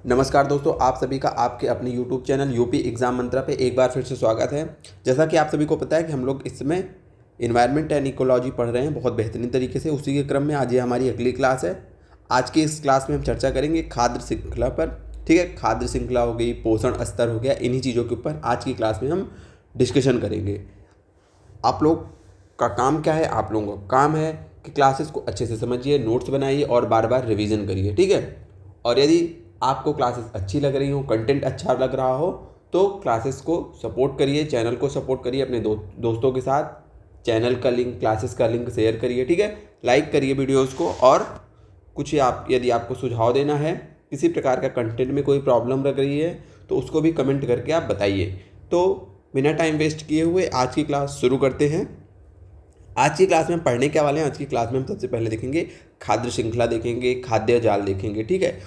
नमस्कार दोस्तों, आप सभी का आपके अपने यूट्यूब चैनल यूपी एग्ज़ाम मंत्रा पे एक बार फिर से स्वागत है। जैसा कि आप सभी को पता है कि हम लोग इस समय इन्वायरमेंट एंड इकोलॉजी पढ़ रहे हैं बहुत बेहतरीन तरीके से। उसी के क्रम में आज ये हमारी अगली क्लास है। आज की इस क्लास में हम चर्चा करेंगे खाद्य श्रृंखला पर। ठीक है, खाद्य श्रृंखला हो गई, पोषण स्तर हो गया, इन्हीं चीज़ों के ऊपर आज की क्लास में हम डिस्कशन करेंगे। आप लोग का काम क्या है? आप लोगों का काम है कि क्लासेस को अच्छे से समझिए, नोट्स बनाइए और बार बार रिवीजन करिए। ठीक है, और यदि आपको क्लासेस अच्छी लग रही हो, कंटेंट अच्छा लग रहा हो, तो क्लासेस को सपोर्ट करिए, चैनल को सपोर्ट करिए अपने दोस्तों के साथ। चैनल का लिंक, क्लासेस का लिंक शेयर करिए। ठीक है, लाइक करिए वीडियोस को। और कुछ यदि आपको सुझाव देना है, किसी प्रकार का कंटेंट में कोई प्रॉब्लम लग रही है, तो उसको भी कमेंट करके आप बताइए। तो बिना टाइम वेस्ट किए हुए आज की क्लास शुरू करते हैं। आज की क्लास में पढ़ने क्या वाले हैं? आज की क्लास में हम सबसे पहले देखेंगे खाद्य श्रृंखला, देखेंगे खाद्य जाल देखेंगे। ठीक है,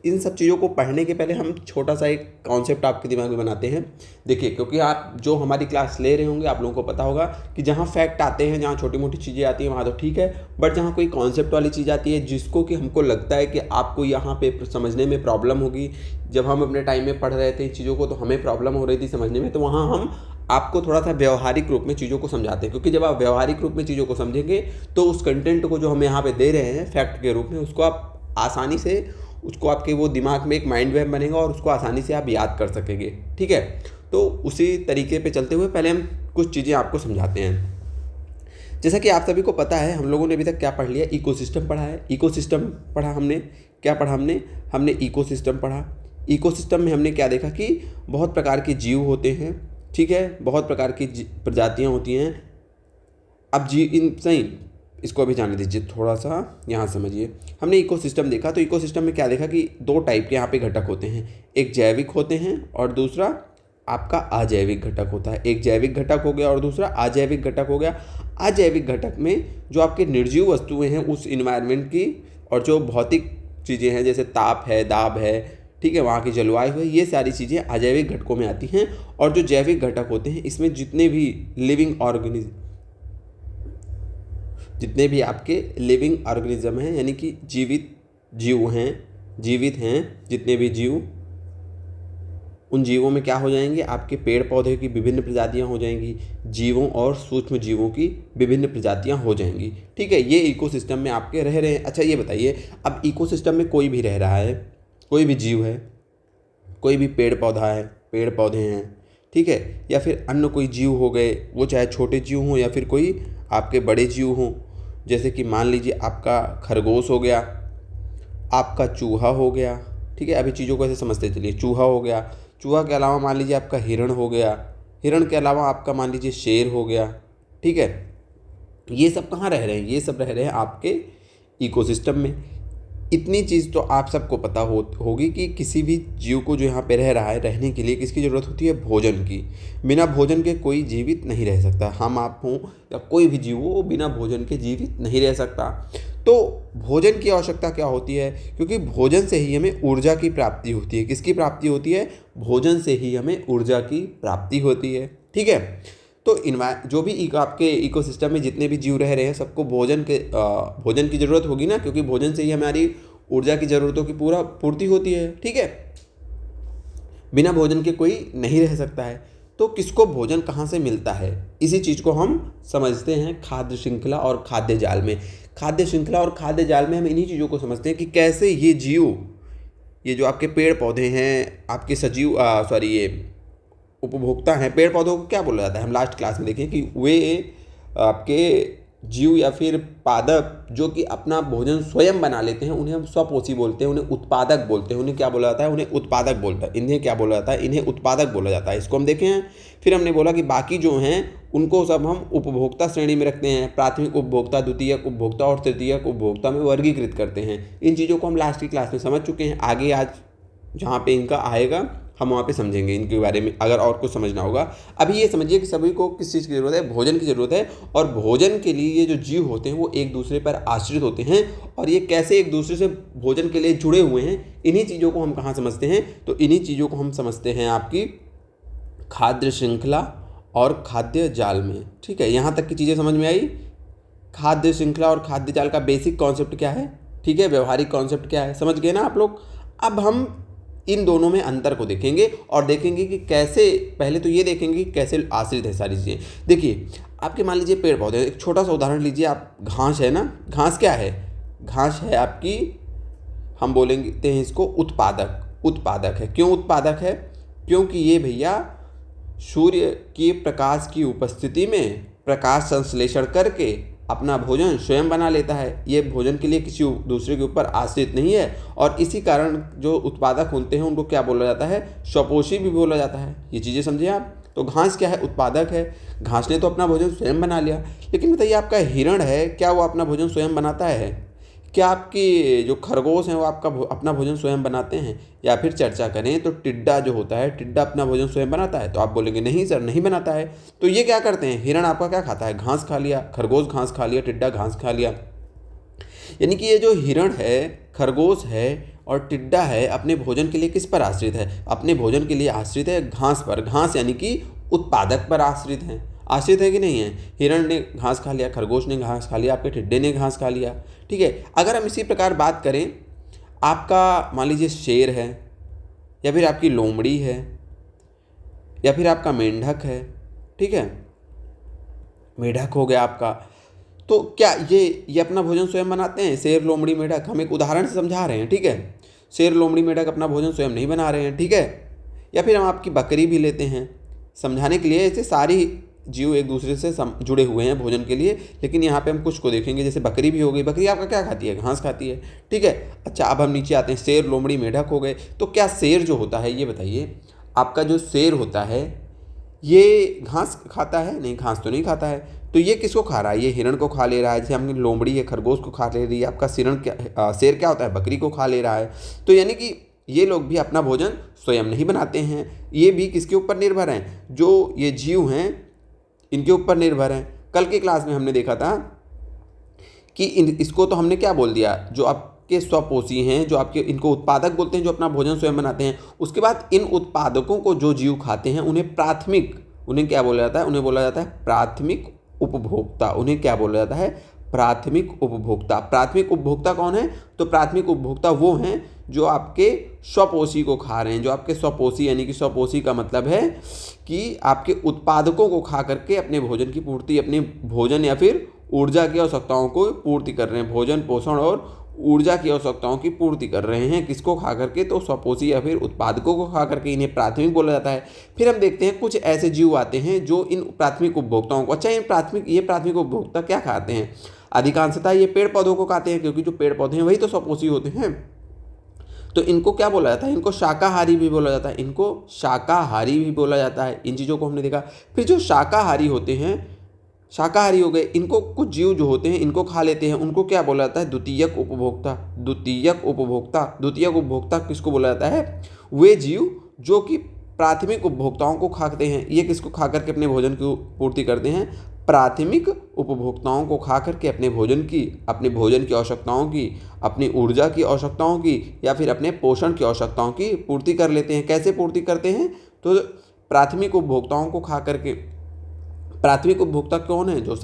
इन सब चीज़ों को पढ़ने के पहले हम छोटा सा एक कॉन्सेप्ट आपके दिमाग में बनाते हैं। देखिए, क्योंकि आप जो हमारी क्लास ले रहे होंगे, आप लोगों को पता होगा कि जहाँ फैक्ट आते हैं, जहाँ छोटी मोटी चीज़ें आती हैं, वहाँ तो ठीक है, बट जहाँ कोई कॉन्सेप्ट वाली चीज़ आती है जिसको कि हमको लगता है कि आपको यहाँ पे समझने में प्रॉब्लम होगी। जब हम अपने टाइम में पढ़ रहे थे इन चीज़ों को, तो हमें प्रॉब्लम हो रही थी समझने में, तो वहाँ हम आपको थोड़ा सा व्यवहारिक रूप में चीज़ों को समझाते हैं। क्योंकि जब आप व्यवहारिक रूप में चीज़ों को समझेंगे, तो उस कंटेंट को जो हम यहाँ पे दे रहे हैं फैक्ट के रूप में, उसको आप आसानी से, उसको आपके वो दिमाग में एक माइंड वेव बनेगा और उसको आसानी से आप याद कर सकेंगे। ठीक है, तो उसी तरीके पे चलते हुए पहले हम कुछ चीज़ें आपको समझाते हैं। जैसा कि आप सभी को पता है, हम लोगों ने अभी तक क्या पढ़ लिया? इकोसिस्टम पढ़ा है। इकोसिस्टम पढ़ा हमने, क्या पढ़ा हमने इकोसिस्टम पढ़ा। इकोसिस्टम में हमने क्या देखा कि बहुत प्रकार के जीव होते हैं। ठीक है, बहुत प्रकार की प्रजातियां होती हैं। अब सही, इसको अभी जाने दीजिए, थोड़ा सा यहाँ समझिए। हमने इकोसिस्टम देखा, तो इकोसिस्टम में क्या देखा कि दो टाइप के यहाँ पे घटक होते हैं। एक जैविक होते हैं और दूसरा आपका अजैविक घटक होता है। एक जैविक घटक हो गया और दूसरा अजैविक घटक हो गया। अजैविक घटक में जो आपके निर्जीव वस्तुएं हैं उस इन्वायरमेंट की, और जो भौतिक चीज़ें हैं जैसे ताप है, दाब है, ठीक है, वहाँ की जलवायु है, ये सारी चीज़ें अजैविक घटकों में आती हैं। और जो जैविक घटक होते हैं, इसमें जितने भी लिविंग ऑर्गेनिज्म, जितने भी आपके लिविंग ऑर्गेनिज्म हैं, यानी कि जीवित हैं जितने भी जीव, उन जीवों में क्या हो जाएंगे? आपके पेड़ पौधे की विभिन्न प्रजातियां हो जाएंगी, जीवों और सूक्ष्म जीवों की विभिन्न प्रजातियां हो जाएंगी। ठीक है, ये इकोसिस्टम में आपके रह रहे हैं। अच्छा, ये बताइए, अब इकोसिस्टम में कोई भी रह रहा है, कोई भी जीव है, कोई भी पेड़ पौधे हैं, ठीक है, या फिर अन्य कोई जीव हो गए, वो चाहे छोटे जीव हों या फिर कोई आपके बड़े जीव हों। जैसे कि मान लीजिए आपका खरगोश हो गया, आपका चूहा हो गया। ठीक है, अभी चीज़ों को ऐसे समझते चलिए। चूहा हो गया, चूहा के अलावा मान लीजिए आपका हिरण हो गया, हिरण के अलावा आपका मान लीजिए शेर हो गया। ठीक है, ये सब कहाँ रह रहे हैं? ये सब रह रहे हैं आपके इकोसिस्टम में। इतनी चीज़ तो आप सबको पता होगी कि किसी भी जीव को जो यहाँ पे रह रहा है, रहने के लिए किसकी ज़रूरत होती है? भोजन की। बिना भोजन के कोई जीवित नहीं रह सकता। हम आप हों या कोई भी जीव हो, वो बिना भोजन के जीवित नहीं रह सकता। तो भोजन की आवश्यकता क्या होती है? क्योंकि भोजन से ही हमें ऊर्जा की प्राप्ति होती है। किसकी प्राप्ति होती है? भोजन से ही हमें ऊर्जा की प्राप्ति होती है। ठीक है, तो जो भी आपके इकोसिस्टम में जितने भी जीव रह रहे हैं, सबको भोजन की ज़रूरत होगी ना, क्योंकि भोजन से ही हमारी ऊर्जा की ज़रूरतों की पूर्ति होती है। ठीक है, बिना भोजन के कोई नहीं रह सकता है। तो किसको भोजन कहाँ से मिलता है? इसी चीज़ को हम समझते हैं खाद्य श्रृंखला और खाद्य जाल में। खाद्य श्रृंखला और खाद्य जाल में हम इन्हीं चीज़ों को समझते हैं कि कैसे ये जीव, ये जो आपके पेड़ पौधे हैं, आपके सजीव ये उपभोक्ता हैं। पेड़ पौधों को क्या बोला जाता है? हम लास्ट क्लास में देखें कि वे आपके जीव या फिर पादप जो कि अपना भोजन स्वयं बना लेते हैं, उन्हें हम स्वपोषी बोलते हैं, उन्हें उत्पादक बोलते हैं। उन्हें क्या बोला जाता है? उन्हें उत्पादक बोलता है। इन्हें क्या बोला जाता है? इन्हें उत्पादक बोला जाता है। इसको हम देखे हैं। फिर हमने बोला कि बाकी जो हैं उनको सब हम उपभोक्ता श्रेणी में रखते हैं। प्राथमिक उपभोक्ता, द्वितीयक उपभोक्ता और तृतीयक उपभोक्ता में वर्गीकृत करते हैं। इन चीज़ों को हम लास्ट की क्लास में समझ चुके हैं। आगे आज जहाँ पे इनका आएगा हम वहाँ पे समझेंगे इनके बारे में, अगर और कुछ समझना होगा। अभी ये समझिए कि सभी को किस चीज़ की ज़रूरत है? भोजन की ज़रूरत है। और भोजन के लिए ये जो जीव होते हैं वो एक दूसरे पर आश्रित होते हैं, और ये कैसे एक दूसरे से भोजन के लिए जुड़े हुए हैं, इन्हीं चीज़ों को हम कहाँ समझते हैं? तो इन्हीं चीज़ों को हम समझते हैं आपकी खाद्य श्रृंखला और खाद्य जाल में। ठीक है, यहाँ तक की चीज़ें समझ में आई? खाद्य श्रृंखला और खाद्य जाल का बेसिक कॉन्सेप्ट क्या है? ठीक है, व्यवहारिक कॉन्सेप्ट क्या है? समझ गए ना आप लोग? अब हम इन दोनों में अंतर को देखेंगे और देखेंगे कि कैसे, पहले तो ये देखेंगे कि कैसे आश्रित है सारी चीज़ें। देखिए आपके मान लीजिए पेड़ पौधे, एक छोटा सा उदाहरण लीजिए आप, घास है ना, घास क्या है, घास है आपकी, हम बोलेंगे हैं इसको उत्पादक। उत्पादक है, क्यों उत्पादक है, क्योंकि ये भैया सूर्य के प्रकाश की उपस्थिति में प्रकाश संश्लेषण करके अपना भोजन स्वयं बना लेता है। ये भोजन के लिए किसी दूसरे के ऊपर आश्रित नहीं है, और इसी कारण जो उत्पादक होते हैं उनको क्या बोला जाता है, स्वपोषी भी बोला जाता है। ये चीज़ें समझे आप। तो घास क्या है, उत्पादक है, घास ने तो अपना भोजन स्वयं बना लिया। लेकिन बताइए आपका हिरण है, क्या वो अपना भोजन स्वयं बनाता है? क्या आपकी जो खरगोश हैं वो आपका अपना भोजन स्वयं बनाते हैं? या फिर चर्चा करें तो टिड्डा जो होता है, टिड्डा अपना भोजन स्वयं बनाता है? तो आप बोलेंगे नहीं सर, नहीं बनाता है। तो ये क्या करते हैं, हिरण आपका क्या खाता है, घास खा लिया, खरगोश घास खा लिया, टिड्डा घास खा लिया। यानी कि ये जो हिरण है, खरगोश है और टिड्डा है, अपने भोजन के लिए किस पर आश्रित है, अपने भोजन के लिए आश्रित है घास पर। घास यानी कि उत्पादक पर आश्रित है। आश्रित है कि नहीं है? हिरण ने घास खा लिया, खरगोश ने घास खा लिया, आपके टिड्डे ने घास खा लिया। ठीक है। अगर हम इसी प्रकार बात करें, आपका मान लीजिए शेर है, या फिर आपकी लोमड़ी है, या फिर आपका मेंढक है, ठीक है, मेंढक हो गया आपका, तो क्या ये अपना भोजन स्वयं बनाते हैं? शेर, लोमड़ी, मेंढक, हम एक उदाहरण से समझा रहे हैं, ठीक है। शेर, लोमड़ी, मेंढक अपना भोजन स्वयं नहीं बना रहे हैं, ठीक है। या फिर हम आपकी बकरी भी लेते हैं समझाने के लिए। ऐसे सारी जीव एक दूसरे से जुड़े हुए हैं भोजन के लिए, लेकिन यहाँ पे हम कुछ को देखेंगे। जैसे बकरी भी हो गई, बकरी आपका क्या खाती है, घास खाती है, ठीक है। अच्छा, अब हम नीचे आते हैं, शेर, लोमड़ी, मेंढक हो गए। तो क्या शेर जो होता है, ये बताइए, आपका जो शेर होता है ये घास खाता है? नहीं, घास तो नहीं खाता है। तो ये किसको खा रहा है, ये हिरण को खा ले रहा है। जैसे हमने लोमड़ी है, खरगोश को खा ले रही है, आपका शेर क्या होता है, बकरी को खा ले रहा है। तो यानी कि ये लोग भी अपना भोजन स्वयं नहीं बनाते हैं, ये भी किसके ऊपर निर्भर हैं, जो ये जीव हैं इनके ऊपर निर्भर हैं। कल की क्लास में हमने देखा था कि इसको तो हमने क्या बोल दिया, जो आपके स्वपोषी हैं, जो आपके, इनको उत्पादक बोलते हैं, जो अपना भोजन स्वयं बनाते हैं। उसके बाद इन उत्पादकों को जो जीव खाते हैं उन्हें प्राथमिक, उन्हें क्या बोला जाता है, उन्हें बोला जाता है प्राथमिक उपभोक्ता। उन्हें क्या बोला जाता है, प्राथमिक उपभोक्ता। प्राथमिक उपभोक्ता कौन है? तो प्राथमिक उपभोक्ता वो हैं जो आपके स्वपोषी को खा रहे हैं। जो आपके स्वपोषी, यानी कि स्वपोषी का मतलब है कि आपके उत्पादकों को खा करके अपने भोजन की पूर्ति, अपने भोजन या फिर ऊर्जा की आवश्यकताओं को पूर्ति कर रहे हैं। भोजन, पोषण और ऊर्जा की आवश्यकताओं की पूर्ति कर रहे हैं। किसको खा करके? तो स्वपोषी या फिर उत्पादकों को खा करके। इन्हें प्राथमिक बोला जाता है। फिर हम देखते हैं कुछ ऐसे जीव आते हैं जो इन प्राथमिक उपभोक्ताओं को, अच्छा, ये प्राथमिक उपभोक्ता क्या खाते हैं? अधिकांशतः ये पेड़ पौधों को खाते हैं, क्योंकि जो पेड़ पौधे हैं वही तो स्वपोषी होते हैं। तो इनको क्या बोला जाता है? इनको शाकाहारी भी बोला जाता है। इनको शाकाहारी भी बोला जाता है। इन चीज़ों को हमने देखा। फिर जो शाकाहारी होते हैं, शाकाहारी हो गए, इनको कुछ जीव जो होते हैं इनको खा लेते हैं, उनको क्या बोला जाता है? द्वितीयक उपभोक्ता। द्वितीयक उपभोक्ता, द्वितीयक उपभोक्ता किसको बोला जाता है? वे जीव जो कि प्राथमिक उपभोक्ताओं को खाते हैं। ये किसको खा करके अपने भोजन की पूर्ति करते हैं? प्राथमिक उपभोक्ताओं को खा करके अपने भोजन की आवश्यकताओं की, अपनी ऊर्जा की आवश्यकताओं की, या फिर अपने पोषण की आवश्यकताओं की पूर्ति कर लेते हैं। कैसे पूर्ति करते हैं? तो प्राथमिक उपभोक्ताओं को खा करके। प्राथमिक उपभोक्ता कौन है? जो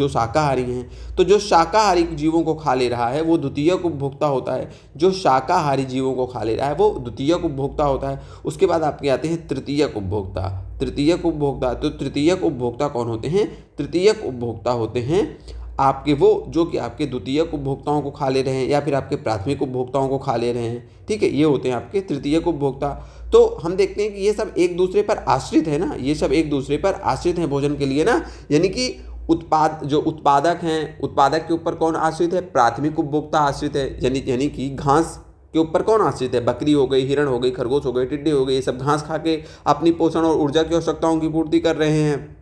शाकाहारी हैं। तो जो शाकाहारी जीवों को खा ले रहा है वो द्वितीयक उपभोक्ता होता है। जो शाकाहारी जीवों को खा ले रहा है वो द्वितीयक उपभोक्ता होता है। उसके बाद आपके आते हैं तृतीयक उपभोक्ता। तृतीयक उपभोक्ता, तो तृतीयक उपभोक्ता कौन होते हैं? तृतीयक उपभोक्ता होते हैं आपके वो जो कि आपके द्वितीयक उपभोक्ताओं को खा ले रहे हैं या फिर आपके प्राथमिक उपभोक्ताओं को खा ले रहे हैं। ठीक है, ये होते हैं आपके तृतीयक उपभोक्ता। तो हम देखते हैं कि ये सब एक दूसरे पर आश्रित है ना, ये सब एक दूसरे पर आश्रित हैं भोजन के लिए ना। यानी कि जो उत्पादक हैं, उत्पादक के ऊपर कौन आश्रित है? प्राथमिक उपभोक्ता आश्रित है। यानी कि घास के ऊपर कौन आश्रित है? बकरी हो गई, हिरण हो गई, खरगोश हो गए, टिड्डे हो गए, ये सब घास खा के अपनी पोषण और ऊर्जा की आवश्यकताओं की पूर्ति कर रहे हैं।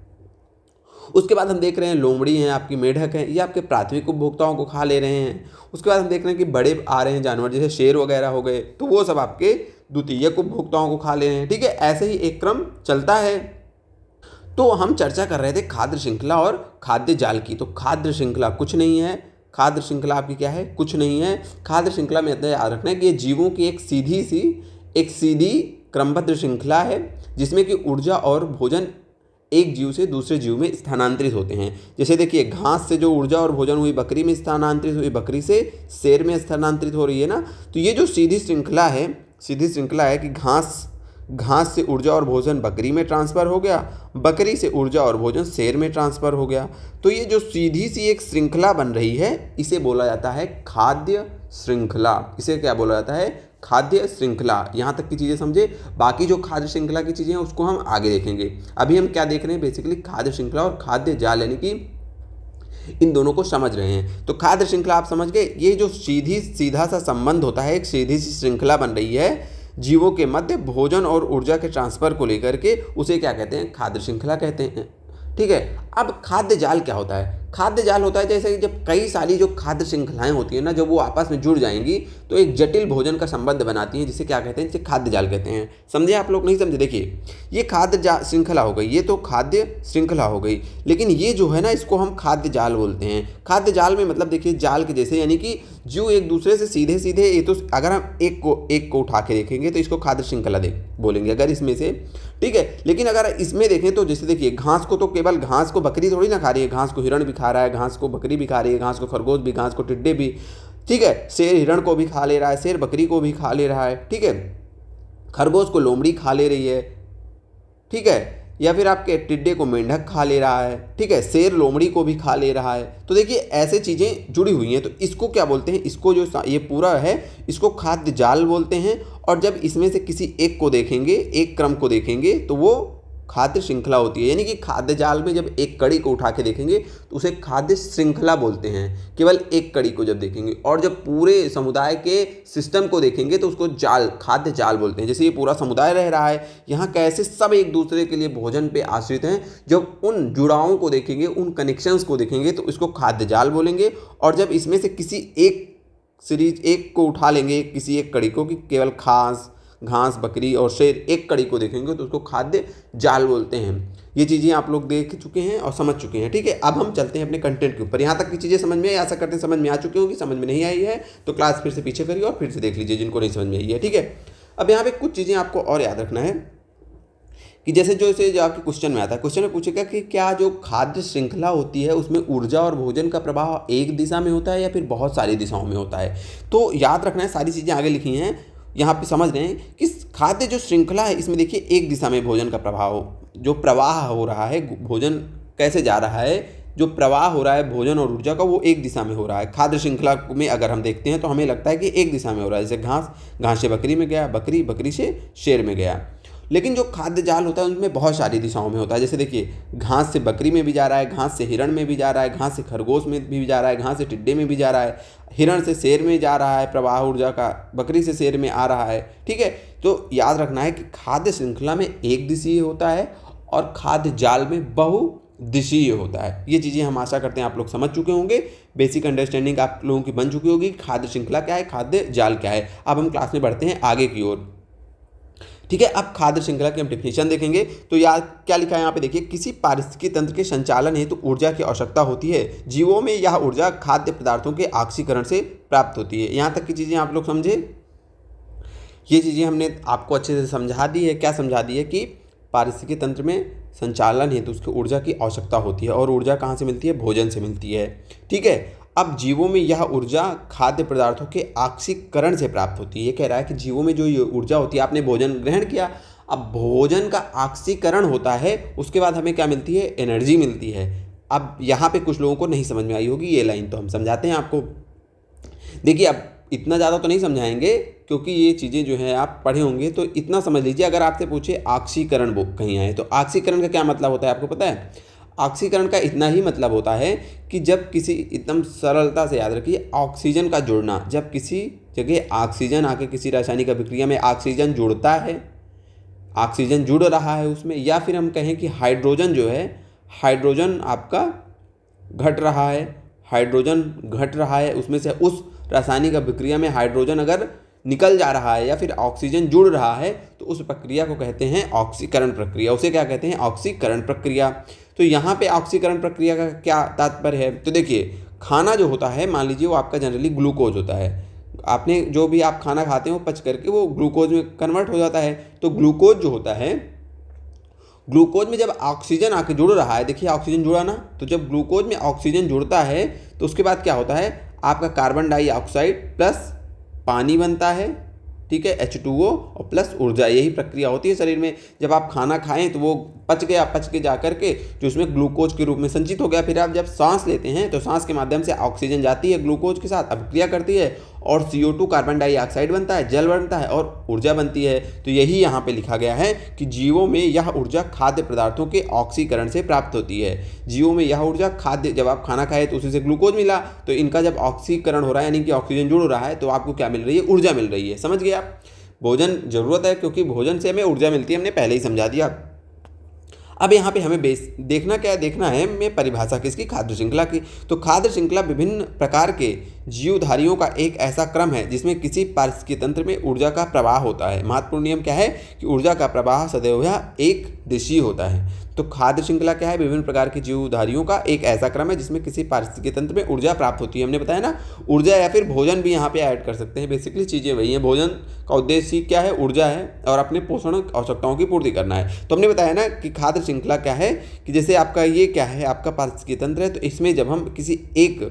उसके बाद हम देख रहे हैं लोमड़ी हैं, आपकी मेंढक हैं, ये आपके प्राथमिक उपभोक्ताओं को खा ले रहे हैं। उसके बाद हम देख रहे हैं कि बड़े आ रहे हैं जानवर, जैसे शेर वगैरह हो गए, तो वो सब आपके द्वितीयक उपभोक्ताओं को खा ले रहे हैं। ठीक है, ऐसे ही एक क्रम चलता है। तो हम चर्चा कर रहे थे खाद्य श्रृंखला और खाद्य जाल की। तो खाद्य श्रृंखला कुछ नहीं है, खाद्य श्रृंखला आपकी क्या है? कुछ नहीं है। खाद्य श्रृंखला में इतना याद रखना है कि ये जीवों की एक सीधी क्रमबद्ध श्रृंखला है, जिसमें कि ऊर्जा और भोजन एक जीव से दूसरे जीव में स्थानांतरित होते हैं। जैसे देखिए, घास से जो ऊर्जा और भोजन हुई बकरी में स्थानांतरित हुई, बकरी से शेर में स्थानांतरित हो रही है ना। तो ये जो सीधी श्रृंखला है, सीधी श्रृंखला है कि घास से ऊर्जा और भोजन बकरी में ट्रांसफ़र हो गया, बकरी से ऊर्जा और भोजन शेर में ट्रांसफ़र हो गया। तो ये जो सीधी सी एक श्रृंखला बन रही है इसे बोला जाता है खाद्य श्रृंखला। इसे क्या बोला जाता है? खाद्य श्रृंखला। यहाँ तक की चीज़ें समझे। बाकी जो खाद्य श्रृंखला की चीज़ें हैं उसको हम आगे देखेंगे। अभी हम क्या देख रहे हैं? बेसिकली खाद्य श्रृंखला और खाद्य जाल, यानी कि इन दोनों को समझ रहे हैं। तो खाद्य श्रृंखला आप समझ गए। ये जो सीधा सा संबंध होता है, एक सीधी सी श्रृंखला बन रही है जीवों के मध्य भोजन और ऊर्जा के ट्रांसफर को लेकर के, उसे क्या कहते हैं? खाद्य श्रृंखला कहते हैं। ठीक है। अब खाद्य जाल क्या होता है? खाद्य जाल होता है जैसे कि जब कई सारी जो खाद्य श्रृंखलाएं होती हैं ना, जब वो आपस में जुड़ जाएंगी तो एक जटिल भोजन का संबंध बनाती हैं, जिसे क्या कहते हैं? जिसे खाद्य जाल कहते हैं। समझे आप लोग? नहीं समझे? देखिए, ये खाद्य श्रृंखला हो गई, ये तो खाद्य श्रृंखला हो गई, लेकिन ये जो है ना, इसको हम खाद्य जाल बोलते हैं। खाद्य जाल में मतलब देखिए, जाल के जैसे, यानी कि जो एक दूसरे से सीधे सीधे, ये तो अगर हम एक को उठा के देखेंगे तो इसको खाद्य श्रृंखला बोलेंगे, अगर इसमें से। ठीक है। लेकिन अगर इसमें देखें तो जैसे देखिए, घास को तो केवल घास को बकरी थोड़ी ना खा रही है, घास को हिरण भी खा रहा है, घास को बकरी भी खा रही है, घास को खरगोश भी, घास को टिड्डे भी। ठीक है। शेर हिरण को भी खा ले रहा है, शेर बकरी को भी खा ले रहा है। ठीक है। खरगोश को लोमड़ी खा ले रही है। ठीक है। या फिर आपके टिड्डे को मेंढक खा ले रहा है। ठीक है। शेर लोमड़ी को भी खा ले रहा है। तो देखिए, ऐसे चीज़ें जुड़ी हुई हैं, तो इसको क्या बोलते हैं? इसको जो ये पूरा है, इसको खाद्य जाल बोलते हैं। और जब इसमें से किसी एक को देखेंगे, एक क्रम को देखेंगे, तो वो खाद्य श्रृंखला होती है। यानी कि खाद्य जाल में जब एक कड़ी को उठा के देखेंगे तो उसे खाद्य श्रृंखला बोलते हैं, केवल एक कड़ी को जब देखेंगे। और जब पूरे समुदाय के सिस्टम को देखेंगे तो उसको खाद्य जाल बोलते हैं। जैसे ये पूरा समुदाय रह रहा है, यहाँ कैसे सब एक दूसरे के लिए भोजन पे आश्रित हैं, जब उन जुड़ावों को देखेंगे, उन कनेक्शंस को देखेंगे तो इसको खाद्य जाल बोलेंगे। और जब इसमें से किसी एक को उठा लेंगे, किसी एक कड़ी को, कि केवल घास बकरी और शेर एक कड़ी को देखेंगे तो उसको खाद्य जाल बोलते हैं। ये चीज़ें आप लोग देख चुके हैं और समझ चुके हैं। ठीक है। अब हम चलते हैं अपने कंटेंट के ऊपर। यहाँ तक की चीज़ें समझ में आई? आशा करते हैं समझ में आ चुकी होगी। समझ में नहीं आई है तो क्लास फिर से पीछे करिए और फिर से देख लीजिए, जिनको नहीं समझ में आई है। ठीक है। अब यहाँ पे कुछ चीज़ें आपको और याद रखना है कि जैसे जो आपके क्वेश्चन में आता है, क्वेश्चन में पूछेगा कि क्या जो खाद्य श्रृंखला होती है उसमें ऊर्जा और भोजन का प्रवाह एक दिशा में होता है या फिर बहुत सारी दिशाओं में होता है? तो याद रखना है, सारी चीज़ें आगे लिखी हैं, यहाँ पे समझ रहे हैं कि खाद्य जो श्रृंखला है इसमें देखिए एक दिशा में भोजन का प्रवाह हो रहा है, भोजन कैसे जा रहा है, जो प्रवाह हो रहा है भोजन और ऊर्जा का, वो एक दिशा में हो रहा है। खाद्य श्रृंखला में अगर हम देखते हैं तो हमें लगता है कि एक दिशा में हो रहा है, जैसे घास से बकरी में गया, बकरी से शेर में गया। लेकिन जो खाद्य जाल होता है उनमें बहुत सारी दिशाओं में होता है। जैसे देखिए, घास से बकरी में भी जा रहा है, घास से हिरण में भी जा रहा है, घास से खरगोश में भी जा रहा है, घास से टिड्डे में भी जा रहा है, हिरण से शेर में जा रहा है प्रवाह ऊर्जा का, बकरी से शेर में आ रहा है। ठीक है। तो याद रखना है कि खाद्य श्रृंखला में एक दिशीय होता है और खाद्य जाल में बहुदिशीय होता है। ये चीज़ें हम आशा करते हैं आप लोग समझ चुके होंगे। बेसिक अंडरस्टैंडिंग आप लोगों की बन चुकी होगी, खाद्य श्रृंखला क्या है, खाद्य जाल क्या है। अब हम क्लास में बढ़ते हैं आगे की ओर। ठीक है। अब खाद्य श्रृंखला की हम डेफिनेशन देखेंगे। तो यार क्या लिखा है यहाँ पे देखिए, किसी पारिस्थितिकी तंत्र के संचालन हेतु ऊर्जा की आवश्यकता होती है। जीवों में यह ऊर्जा खाद्य पदार्थों के ऑक्सीकरण से प्राप्त होती है। यहाँ तक की चीज़ें आप लोग समझे। ये चीज़ें हमने आपको अच्छे से समझा दी है। क्या समझा दी है? कि पारिस्थितिकी तंत्र में संचालन हेतु उसकी ऊर्जा की आवश्यकता होती है, और ऊर्जा कहाँ से मिलती है? भोजन से मिलती है। ठीक है। अब जीवों में यह ऊर्जा खाद्य पदार्थों के ऑक्सीकरण से प्राप्त होती है। ये कह रहा है कि जीवों में जो ये ऊर्जा होती है, आपने भोजन ग्रहण किया, अब भोजन का ऑक्सीकरण होता है, उसके बाद हमें क्या मिलती है? एनर्जी मिलती है। अब यहाँ पे कुछ लोगों को नहीं समझ में आई होगी ये लाइन, तो हम समझाते हैं आपको। देखिए, अब इतना ज़्यादा तो नहीं समझाएंगे क्योंकि ये चीज़ें जो है आप पढ़े होंगे, तो इतना समझ लीजिए। अगर आपसे पूछे ऑक्सीकरण कहीं आए तो ऑक्सीकरण का क्या मतलब होता है आपको पता है? ऑक्सीकरण का इतना ही मतलब होता है कि जब किसी, एकदम सरलता से याद रखिए, ऑक्सीजन का जुड़ना, जब किसी जगह ऑक्सीजन आके किसी रासायनिक अभिक्रिया में ऑक्सीजन जुड़ता है, ऑक्सीजन जुड़ रहा है उसमें, या फिर हम कहें कि हाइड्रोजन जो है, हाइड्रोजन आपका घट रहा है, हाइड्रोजन घट रहा है उसमें से, उस रासायनिक अभिक्रिया में हाइड्रोजन अगर निकल जा रहा है या फिर ऑक्सीजन जुड़ रहा है तो उस प्रक्रिया को कहते हैं ऑक्सीकरण प्रक्रिया। उसे क्या कहते हैं? ऑक्सीकरण प्रक्रिया। तो यहाँ पे ऑक्सीकरण प्रक्रिया का क्या तात्पर्य है? तो देखिए, खाना जो होता है, मान लीजिए वो आपका जनरली ग्लूकोज होता है, आपने जो भी आप खाना खाते हैं वो पच करके वो ग्लूकोज में कन्वर्ट हो जाता है। तो ग्लूकोज जो होता है, ग्लूकोज में जब ऑक्सीजन आके जुड़ रहा है, देखिए ऑक्सीजन जुड़ा ना, तो जब ग्लूकोज में ऑक्सीजन जुड़ता है तो उसके बाद क्या होता है? आपका कार्बन डाइऑक्साइड प्लस पानी बनता है, ठीक है, H2O और प्लस ऊर्जा, यही प्रक्रिया होती है शरीर में। जब आप खाना खाएं तो वो पच गया, पच के जा करके जो उसमें ग्लूकोज के रूप में संचित हो गया, फिर आप जब सांस लेते हैं तो सांस के माध्यम से ऑक्सीजन जाती है ग्लूकोज के साथ, अभिक्रिया करती है और CO2 कार्बन डाइऑक्साइड बनता है, जल बनता है और ऊर्जा बनती है। तो यही यहाँ पे लिखा गया है कि जीवों में यह ऊर्जा खाद्य पदार्थों के ऑक्सीकरण से प्राप्त होती है। जीवों में यह ऊर्जा खाद्य, जब आप खाना खाए तो उसी से ग्लूकोज मिला, तो इनका जब ऑक्सीकरण हो रहा है यानी कि ऑक्सीजन जुड़ रहा है तो आपको क्या मिल रही है, ऊर्जा मिल रही है। समझ गए आप? भोजन जरूरत है क्योंकि भोजन से हमें ऊर्जा मिलती है, हमने पहले ही समझा दिया। अब यहाँ पे हमें देखना क्या है, देखना है हमें परिभाषा किसकी, खाद्य श्रृंखला की। तो खाद्य श्रृंखला विभिन्न प्रकार के जीवधारियों का एक ऐसा क्रम है जिसमें किसी पारिस्थितिकी तंत्र में ऊर्जा का प्रवाह होता है। महत्वपूर्ण नियम क्या है कि ऊर्जा का प्रवाह सदैव एक दिशीय होता है। तो खाद्य श्रृंखला क्या है, विभिन्न प्रकार की जीवधारियों का एक ऐसा क्रम है जिसमें किसी पारिस्थितिकी तंत्र में ऊर्जा प्राप्त होती है। हमने बताया ना, ऊर्जा या फिर भोजन भी यहाँ पे ऐड कर सकते हैं। बेसिकली चीज़ें वही हैं, भोजन का उद्देश्य क्या है, ऊर्जा है और अपने पोषण आवश्यकताओं की पूर्ति करना है। तो हमने बताया ना कि खाद्य श्रृंखला क्या है, कि जैसे आपका ये क्या है, आपका पारिस्थितिकी तंत्र है, तो इसमें जब हम किसी एक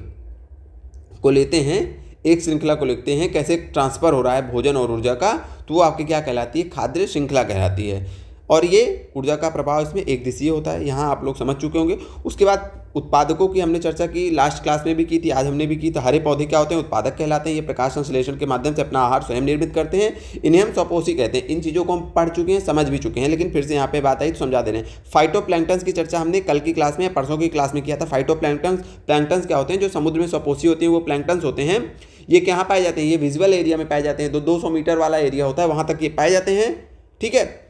को लेते हैं, एक श्रृंखला को लिखते हैं, कैसे ट्रांसफर हो रहा है भोजन और ऊर्जा का, तो वो आपकी क्या कहलाती है, खाद्य श्रृंखला कहलाती है। और ये ऊर्जा का प्रभाव इसमें एक दिशीय होता है, यहाँ आप लोग समझ चुके होंगे। उसके बाद उत्पादकों की हमने चर्चा की, लास्ट क्लास में भी की थी, आज हमने भी की। तो हरे पौधे क्या होते हैं, उत्पादक कहलाते हैं। ये प्रकाश संश्लेषण के माध्यम से अपना आहार स्वयं निर्मित करते हैं, इन्हें हम स्वपोषी कहते हैं। इन चीज़ों को हम पढ़ चुके हैं, समझ भी चुके हैं, लेकिन फिर से यहाँ पे बात आई तो समझा दे रहे हैं। फाइटोप्लैंक्टन्स की चर्चा हमने कल की क्लास में, परसों की क्लास में किया था। प्लैंक्टन्स क्या होते हैं, जो समुद्र में स्वपोषी होते हैं, वो प्लैंक्टन्स होते हैं। ये कहाँ पाए जाते हैं, ये विजुअल एरिया में पाए जाते हैं। 200 मीटर वाला एरिया होता है, वहाँ तक ये पाए जाते हैं, ठीक है।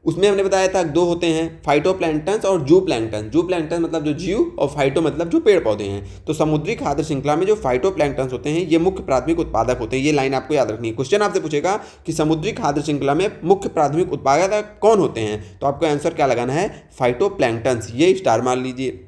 उसमें हमने बताया था दो होते हैं, फाइटोप्लैंक्टन्स और जूप्लैंक्टन। जूप्लैंक्टन मतलब जो जीव और फाइटो मतलब जो पेड़ पौधे हैं। तो समुद्री खाद्य श्रृंखला में जो फाइटोप्लैंक्टन्स होते हैं ये मुख्य प्राथमिक उत्पादक होते हैं। ये लाइन आपको याद रखनी है। क्वेश्चन आपसे पूछेगा कि समुद्री खाद्य श्रृंखला में मुख्य प्राथमिक उत्पादक कौन होते हैं, तो आपको आंसर क्या लगाना है, फाइटोप्लैंक्टन्स। ये स्टार मान लीजिए।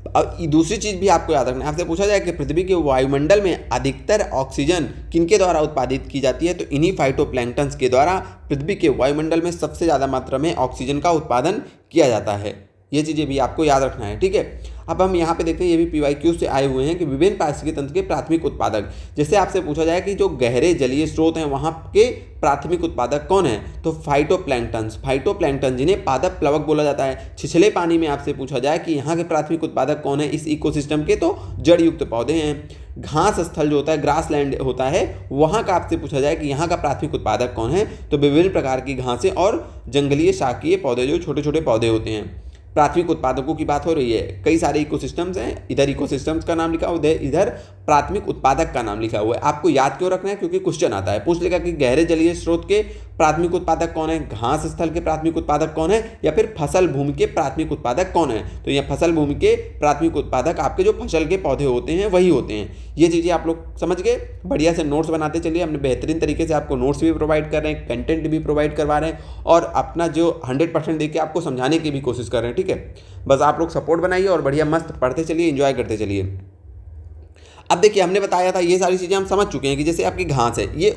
अब दूसरी चीज़ भी आपको याद रखना है, आपसे पूछा जाए कि पृथ्वी के वायुमंडल में अधिकतर ऑक्सीजन किनके द्वारा उत्पादित की जाती है, तो इन्हीं फाइटोप्लैंक्टन्स के द्वारा पृथ्वी के वायुमंडल में सबसे ज़्यादा मात्रा में ऑक्सीजन का उत्पादन किया जाता है। ये चीज़ें भी आपको याद रखना है, ठीक है। अब हम यहाँ पे देखते हैं, ये भी PYQ से आए हुए हैं कि विभिन्न पारिस्थितिकी तंत्र के प्राथमिक उत्पादक। जैसे आपसे पूछा जाए कि जो गहरे जलीय स्रोत हैं वहाँ के प्राथमिक उत्पादक कौन है, तो फाइटोप्लैंक्टन जिन्हें पादप प्लवक बोला जाता है। छिछले पानी में आपसे पूछा जाए कि यहाँ के प्राथमिक उत्पादक कौन है इस इकोसिस्टम के, तो जड़ युक्त पौधे हैं। घास स्थल जो होता है, ग्रास लैंड होता है, वहाँ का आपसे पूछा जाए कि यहाँ का प्राथमिक उत्पादक कौन है, तो विभिन्न प्रकार की घासें और जंगलीय शाकीय पौधे, जो छोटे छोटे पौधे होते हैं। प्राथमिक उत्पादकों की बात हो रही है। कई सारे इकोसिस्टम्स हैं, इधर इकोसिस्टम्स का नाम लिखा हुआ है, इधर प्राथमिक उत्पादक का नाम लिखा हुआ है। आपको याद क्यों रखना है, क्योंकि क्वेश्चन आता है, पूछ लेगा कि गहरे जलीय स्रोत के प्राथमिक उत्पादक कौन है, घास स्थल के प्राथमिक उत्पादक कौन है, या फिर फसल भूमि के प्राथमिक उत्पादक कौन है। तो यह फसल भूमि के प्राथमिक उत्पादक आपके जो फसल के पौधे होते हैं वही होते हैं। ये चीज़ें आप लोग समझ गए। बढ़िया से नोट्स बनाते चलिए। हमने बेहतरीन तरीके से आपको नोट्स भी प्रोवाइड कर रहे हैं, कंटेंट भी प्रोवाइड करवा रहे हैं और अपना जो 100% देके आपको समझाने की भी कोशिश कर रहे हैं, ठीक है। बस आप लोग सपोर्ट बनाइए और बढ़िया मस्त पढ़ते चलिए, एंजॉय करते चलिए। अब देखिए, हमने बताया था ये सारी चीज़ें हम समझ चुके हैं कि जैसे आपकी घास है, ये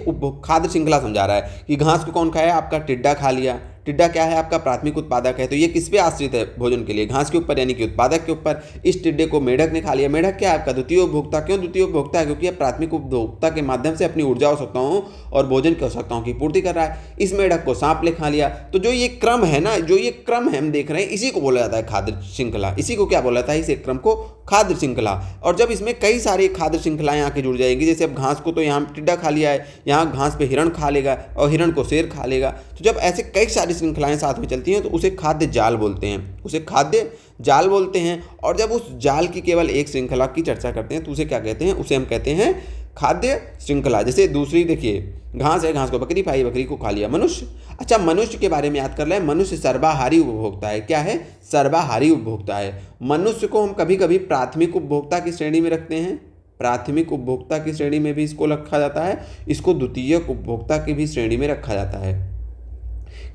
खाद्य श्रृंखला समझा रहा है कि घास को कौन खाया, आपका टिड्डा खा लिया। टिड्डा क्या है, आपका प्राथमिक उत्पादक है। तो ये किस पे आश्रित है भोजन के लिए, घास के ऊपर, यानी कि उत्पादक के ऊपर। इस टिड्डे को मेढक ने खा लिया। मेढक क्या है, आपका द्वितीय उपभोक्ता। क्यों द्वितीय उपभोक्ता है, क्योंकि यह प्राथमिक उपभोक्ता के माध्यम से अपनी ऊर्जा आवश्यकताओं और भोजन की आवश्यकताओं की पूर्ति कर रहा है। इस मेढक को सांप ने खा लिया। तो जो ये क्रम है ना, जो ये क्रम है हम देख रहे हैं, इसी को बोला जाता है खाद्य श्रृंखला। इसी को क्या बोला जाता है, इस क्रम को खाद्य श्रृंखला। और जब इसमें कई सारी खाद्य श्रृंखलाएं आके जुड़ जाएंगी, जैसे अब घास को तो यहाँ टिड्डा खा लिया है, यहाँ घास पे हिरण खा लेगा और हिरण को शेर खा लेगा। तो जब ऐसे कई सारी श्रृंखलाएं साथ में चलती हैं तो उसे खाद्य जाल बोलते हैं, उसे खाद्य जाल बोलते हैं। और जब उस जाल की केवल एक श्रृंखला की चर्चा करते हैं तो उसे क्या कहते हैं, उसे हम कहते हैं खाद्य श्रृंखला। जैसे दूसरी देखिए, घास है, घास को बकरी खाई, बकरी को खा लिया मनुष्य। अच्छा, मनुष्य के बारे में याद कर लें। मनुष्य सर्वाहारी उपभोक्ता है। क्या है, सर्वाहारी उपभोक्ता है। मनुष्य को हम कभी कभी प्राथमिक उपभोक्ता की श्रेणी में रखते हैं, प्राथमिक उपभोक्ता की श्रेणी में भी इसको रखा जाता है, इसको द्वितीयक उपभोक्ता की भी श्रेणी में रखा जाता है।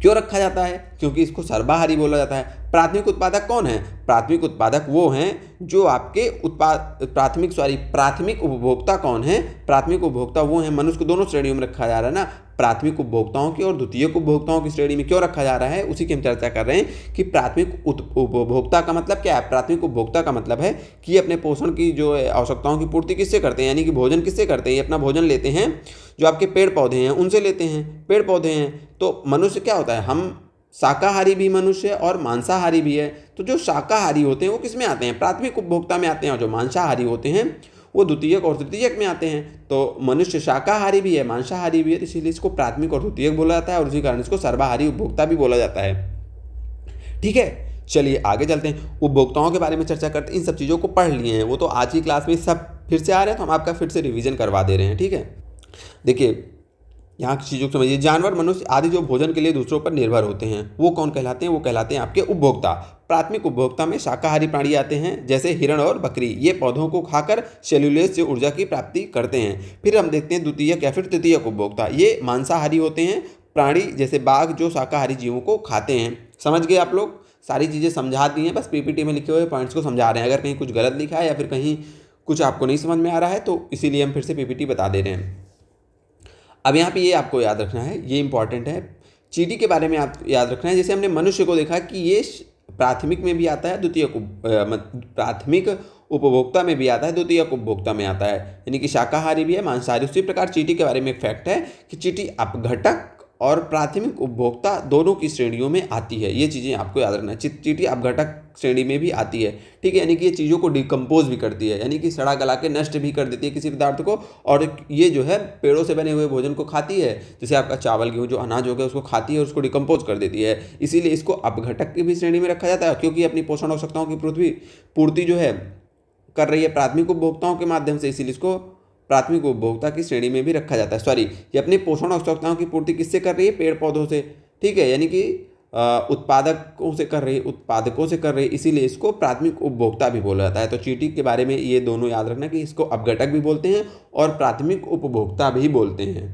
क्यों रखा जाता है, क्योंकि इसको सर्वाहारी बोला जाता है। प्राथमिक उत्पादक कौन है, प्राथमिक उत्पादक वो हैं जो आपके प्राथमिक उपभोक्ता कौन है, प्राथमिक उपभोक्ता वो हैं। मनुष्य को दोनों श्रेणियों में रखा जा रहा है ना, प्राथमिक उपभोक्ताओं की और द्वितीयक उपभोक्ताओं की श्रेणी में क्यों रखा जा रहा है, उसी की हम चर्चा कर रहे हैं कि प्राथमिक उपभोक्ता का मतलब क्या है। प्राथमिक उपभोक्ता का मतलब है कि अपने पोषण की जो आवश्यकताओं की पूर्ति किससे करते हैं, यानी कि भोजन किससे करते हैं, ये अपना भोजन लेते हैं जो आपके पेड़ पौधे हैं उनसे लेते हैं। पेड़ पौधे हैं तो मनुष्य क्या होता है, हम शाकाहारी भी मनुष्य और मांसाहारी भी है। तो जो शाकाहारी होते हैं वो किस में आते हैं, प्राथमिक उपभोक्ता में आते हैं, और जो मांसाहारी होते हैं वो द्वितीयक और तृतीयक में आते हैं। तो मनुष्य शाकाहारी भी है मांसाहारी भी है, तो इसीलिए इसको प्राथमिक और द्वितीयक बोला जाता है और उसी कारण इसको सर्वाहारी उपभोक्ता भी बोला जाता है। ठीक है, चलिए आगे चलते हैं, उपभोक्ताओं के बारे में चर्चा करते हैं। इन सब चीज़ों को पढ़ लिए हैं, वो तो आज की क्लास में सब फिर से आ रहे हैं, तो हम आपका फिर से रिवीजन करवा दे रहे हैं। ठीक है, देखिए यहाँ की चीज़ों को समझिए। जानवर, मनुष्य आदि जो भोजन के लिए दूसरों पर निर्भर होते हैं वो कौन कहलाते हैं, वो कहलाते हैं आपके उपभोक्ता। प्राथमिक उपभोक्ता में शाकाहारी प्राणी आते हैं जैसे हिरण और बकरी, ये पौधों को खाकर सेल्यूलोज से ऊर्जा की प्राप्ति करते हैं। फिर हम देखते हैं द्वितीयक या फिर तृतीयक उपभोक्ता, ये मांसाहारी होते हैं प्राणी जैसे बाघ जो शाकाहारी जीवों को खाते हैं। समझ गए आप लोग, सारी चीज़ें समझा दी हैं, बस पीपीटी में लिखे हुए पॉइंट्स को समझा रहे हैं। अगर कहीं कुछ गलत लिखा है या फिर कहीं कुछ आपको नहीं समझ में आ रहा है तो इसीलिए हम फिर से पीपीटी बता दे रहे हैं। अब यहाँ पे ये आपको याद रखना है, ये इंपॉर्टेंट है, चींटी के बारे में आप याद रखना है। जैसे हमने मनुष्य को देखा कि ये प्राथमिक में भी आता है, द्वितीयक प्राथमिक उपभोक्ता में भी आता है, द्वितीयक उपभोक्ता में आता है, यानी कि शाकाहारी भी है मांसाहारी। उसी प्रकार चींटी के बारे में एक फैक्ट है कि चींटी अपघटक और प्राथमिक उपभोक्ता दोनों की श्रेणियों में आती है। ये चीज़ें आपको याद रखना है, चींटी अपघटक श्रेणी में भी आती है। ठीक है, यानी कि ये चीज़ों को डिकम्पोज भी करती है, यानी कि सड़ा गला के नष्ट भी कर देती है किसी पदार्थ को, और ये जो है पेड़ों से बने हुए भोजन को खाती है, जैसे आपका चावल गेहूँ जो अनाज हो गया उसको खाती है और उसको डिकम्पोज कर देती है। इसीलिए इसको अपघटक की भी श्रेणी में रखा जाता है, क्योंकि अपनी पोषण आवश्यकताओं की पूर्ति जो है कर रही है प्राथमिक उपभोक्ताओं के माध्यम से, इसीलिए इसको प्राथमिक उपभोक्ता की श्रेणी में भी रखा जाता है। सॉरी, ये अपनी पोषण आवश्यकताओं की पूर्ति किससे कर रही है, पेड़ पौधों से। ठीक है, यानी कि उत्पादकों से कर रही, इसीलिए इसको प्राथमिक उपभोक्ता भी बोला जाता है। तो चींटी के बारे में ये दोनों याद रखना कि इसको अपघटक भी बोलते हैं और प्राथमिक उपभोक्ता भी बोलते हैं।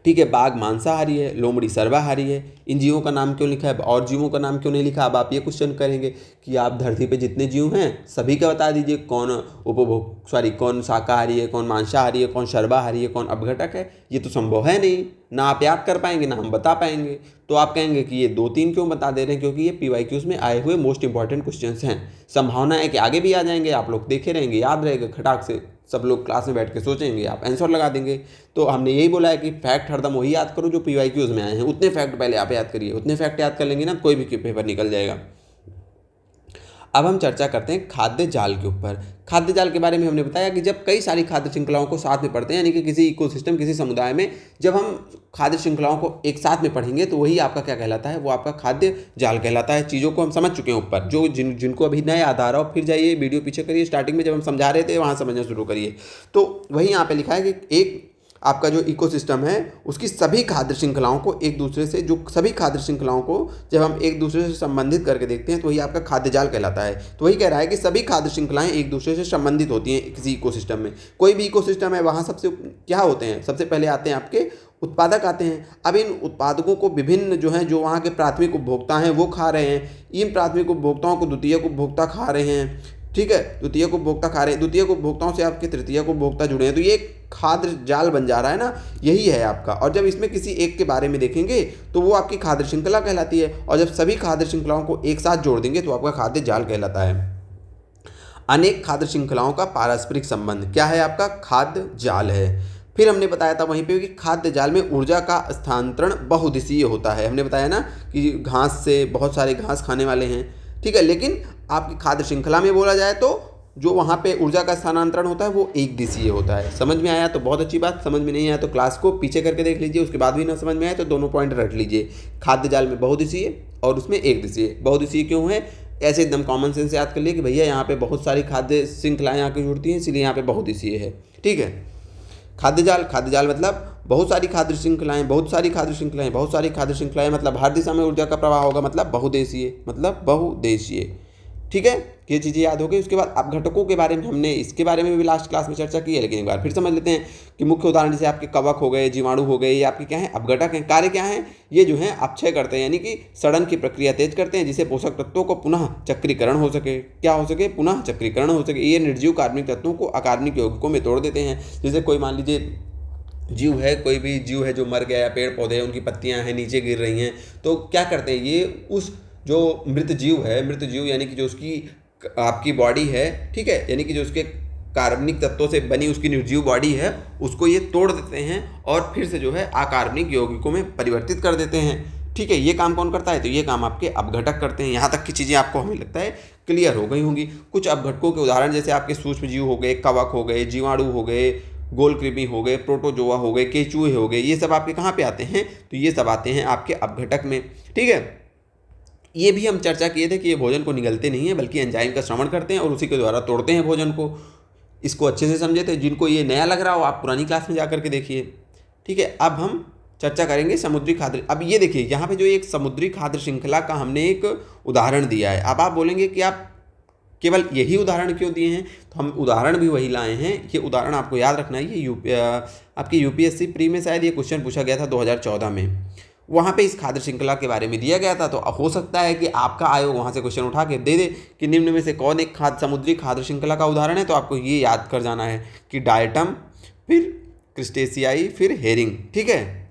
ठीक है, बाघ मांसाहारी है, लोमड़ी सर्वाहारी है। इन जीवों का नाम क्यों लिखा है और जीवों का नाम क्यों नहीं लिखा। अब आप ये क्वेश्चन करेंगे कि आप धरती पे जितने जीव हैं सभी का बता दीजिए, कौन शाकाहारी है, कौन मांसाहारी है, कौन सर्वाहारी है, कौन अपघटक है। ये तो संभव है नहीं, ना आप याद कर पाएंगे ना हम बता पाएंगे। तो आप कहेंगे कि ये 2-3 क्यों बता दे रहे हैं, क्योंकि ये PYQs में आए हुए मोस्ट इंपॉर्टेंट क्वेश्चंस हैं। संभावना है कि आगे भी आ जाएंगे, आप लोग देखे रहेंगे, याद रहेगा, खटाक से सब लोग क्लास में बैठ के सोचेंगे, आप आंसर लगा देंगे। तो हमने यही बोला है कि फैक्ट हरदम वही याद करो जो PYQs में आए हैं, उतने फैक्ट पहले आप याद करिए, उतने फैक्ट याद कर लेंगे ना कोई भी पेपर निकल जाएगा। अब हम चर्चा करते हैं खाद्य जाल के ऊपर। खाद्य जाल के बारे में हमने बताया कि जब कई सारी खाद्य श्रृंखलाओं को साथ में पढ़ते हैं, यानी कि किसी इकोसिस्टम किसी समुदाय में जब हम खाद्य श्रृंखलाओं को एक साथ में पढ़ेंगे तो वही आपका क्या कहलाता है, वो आपका खाद्य जाल कहलाता है। चीज़ों को हम समझ चुके हैं ऊपर, जो जिनको अभी नया याद आ रहा हो फिर जाइए वीडियो पीछे करिए, स्टार्टिंग में जब हम समझा रहे थे वहाँ समझना शुरू करिए। तो वही यहाँ पर लिखा है कि एक आपका जो इकोसिस्टम है उसकी सभी खाद्य श्रृंखलाओं को एक दूसरे से जब हम एक दूसरे से संबंधित करके देखते हैं तो वही आपका खाद्य जाल कहलाता है। तो वही कह रहा है कि सभी खाद्य श्रृंखलाएं एक दूसरे से संबंधित होती हैं किसी इकोसिस्टम में। कोई भी इकोसिस्टम है वहाँ सबसे क्या होते हैं, सबसे पहले आते हैं आपके उत्पादक आते हैं। अब इन उत्पादकों को विभिन्न जो वहाँ के प्राथमिक उपभोक्ता हैं वो खा रहे हैं, इन प्राथमिक उपभोक्ताओं को द्वितीयक उपभोक्ता खा रहे हैं। ठीक है, द्वितीयक उपभोक्ता खा रहे हैं, द्वितीयक उपभोक्ताओं से आपके तृतीयक उपभोक्ता जुड़े हैं, तो ये खाद्य जाल बन जा रहा है ना, यही है आपका। और जब इसमें किसी एक के बारे में देखेंगे तो वो आपकी खाद्य श्रृंखला कहलाती है, और जब सभी खाद्य श्रृंखलाओं को एक साथ जोड़ देंगे तो आपका खाद्य जाल कहलाता है। अनेक खाद्य श्रृंखलाओं का पारस्परिक संबंध क्या है, आपका खाद्य जाल है। फिर हमने बताया था वहीं पे कि खाद्य जाल में ऊर्जा का स्थानांतरण बहुदिशीय होता है। हमने बताया ना कि घास से बहुत सारे घास खाने वाले हैं, ठीक है, लेकिन आपकी खाद्य श्रृंखला में बोला जाए तो जो वहाँ पे ऊर्जा का स्थानांतरण होता है वो एक दिशीय होता है। समझ में आया तो बहुत अच्छी बात, समझ में नहीं आया तो क्लास को पीछे करके देख लीजिए, उसके बाद भी ना समझ में आए तो दोनों पॉइंट रख लीजिए। खाद्य जाल में बहुदिशीय और उसमें एक दिशीय। बहुदिशीय क्यों है, ऐसे एकदम कॉमन सेंस याद कर लिए कि भैया यहाँ पे बहुत सारी खाद्य श्रृंखलाएँ आके जुड़ती हैं, इसलिए यहाँ पे बहुदिशीय है। ठीक है, खाद्य जाल मतलब बहुत सारी खाद्य श्रृंखलाएं मतलब हर दिशा में ऊर्जा का प्रवाह होगा, मतलब बहुदेशीय। ठीक है, ये चीज़ें याद हो गई। उसके बाद अपघटकों के बारे में हमने इसके बारे में भी लास्ट क्लास में चर्चा की है, लेकिन एक बार फिर समझ लेते हैं कि मुख्य उदाहरण जैसे आपके कवक हो गए, जीवाणु हो गए, ये आपके क्या हैं, अपघटक हैं। कार्य क्या है, ये जो है अपक्षय करते हैं, यानी कि सड़न की प्रक्रिया तेज करते हैं, जिससे पोषक तत्वों को पुनः चक्रीकरण हो सके। पुनः चक्रीकरण हो सके। ये निर्जीव कार्बनिक तत्वों को अकार्बनिक यौगिकों में तोड़ देते हैं। जैसे कोई मान लीजिए जीव है, कोई भी जीव है जो मर गया है, पेड़ पौधे हैं उनकी पत्तियां हैं नीचे गिर रही हैं, तो क्या करते हैं ये उस जो मृत जीव है, मृत जीव यानी कि जो उसकी आपकी बॉडी है, ठीक है, यानी कि जो उसके कार्बनिक तत्वों से बनी उसकी निर्जीव बॉडी है, उसको ये तोड़ देते हैं और फिर से जो है अकार्बनिक यौगिकों में परिवर्तित कर देते हैं। ठीक है, ये काम कौन करता है? तो ये काम आपके अपघटक करते हैं। यहाँ तक की चीज़ें आपको हमें लगता है क्लियर हो गई होंगी। कुछ अपघटकों के उदाहरण जैसे आपके सूक्ष्म जीव हो गए, कवक हो गए, जीवाणु हो गए, गोलकृमि हो गए, प्रोटोजोआ हो गए, केंचुए हो गए, ये सब आपके कहाँ पे आते हैं? तो ये सब आते हैं आपके अपघटक में। ठीक है, ये भी हम चर्चा किए थे कि ये भोजन को निगलते नहीं है बल्कि एंजाइम का श्रवण करते हैं और उसी के द्वारा तोड़ते हैं भोजन को। इसको अच्छे से समझे थे। जिनको ये नया लग रहा हो आप पुरानी क्लास में जा करके देखिए। ठीक है, अब हम चर्चा करेंगे समुद्री खाद्य। अब ये देखिए यहाँ पे जो एक समुद्री खाद्य श्रृंखला का हमने एक उदाहरण दिया है। अब आप बोलेंगे कि आप केवल यही उदाहरण क्यों दिए हैं? तो हम उदाहरण भी वही लाए हैं। ये उदाहरण आपको याद रखना है। ये आपकी यूपीएससी प्री में शायद ये क्वेश्चन पूछा गया था 2014 में। वहाँ पे इस खाद्य श्रृंखला के बारे में दिया गया था। तो हो सकता है कि आपका आयोग वहाँ से क्वेश्चन उठा के दे दे कि निम्न में से कौन एक समुद्री खाद्य श्रृंखला का उदाहरण है। तो आपको ये याद कर जाना है कि डायटम, फिर क्रिस्टेशियाई, फिर हेरिंग। ठीक है,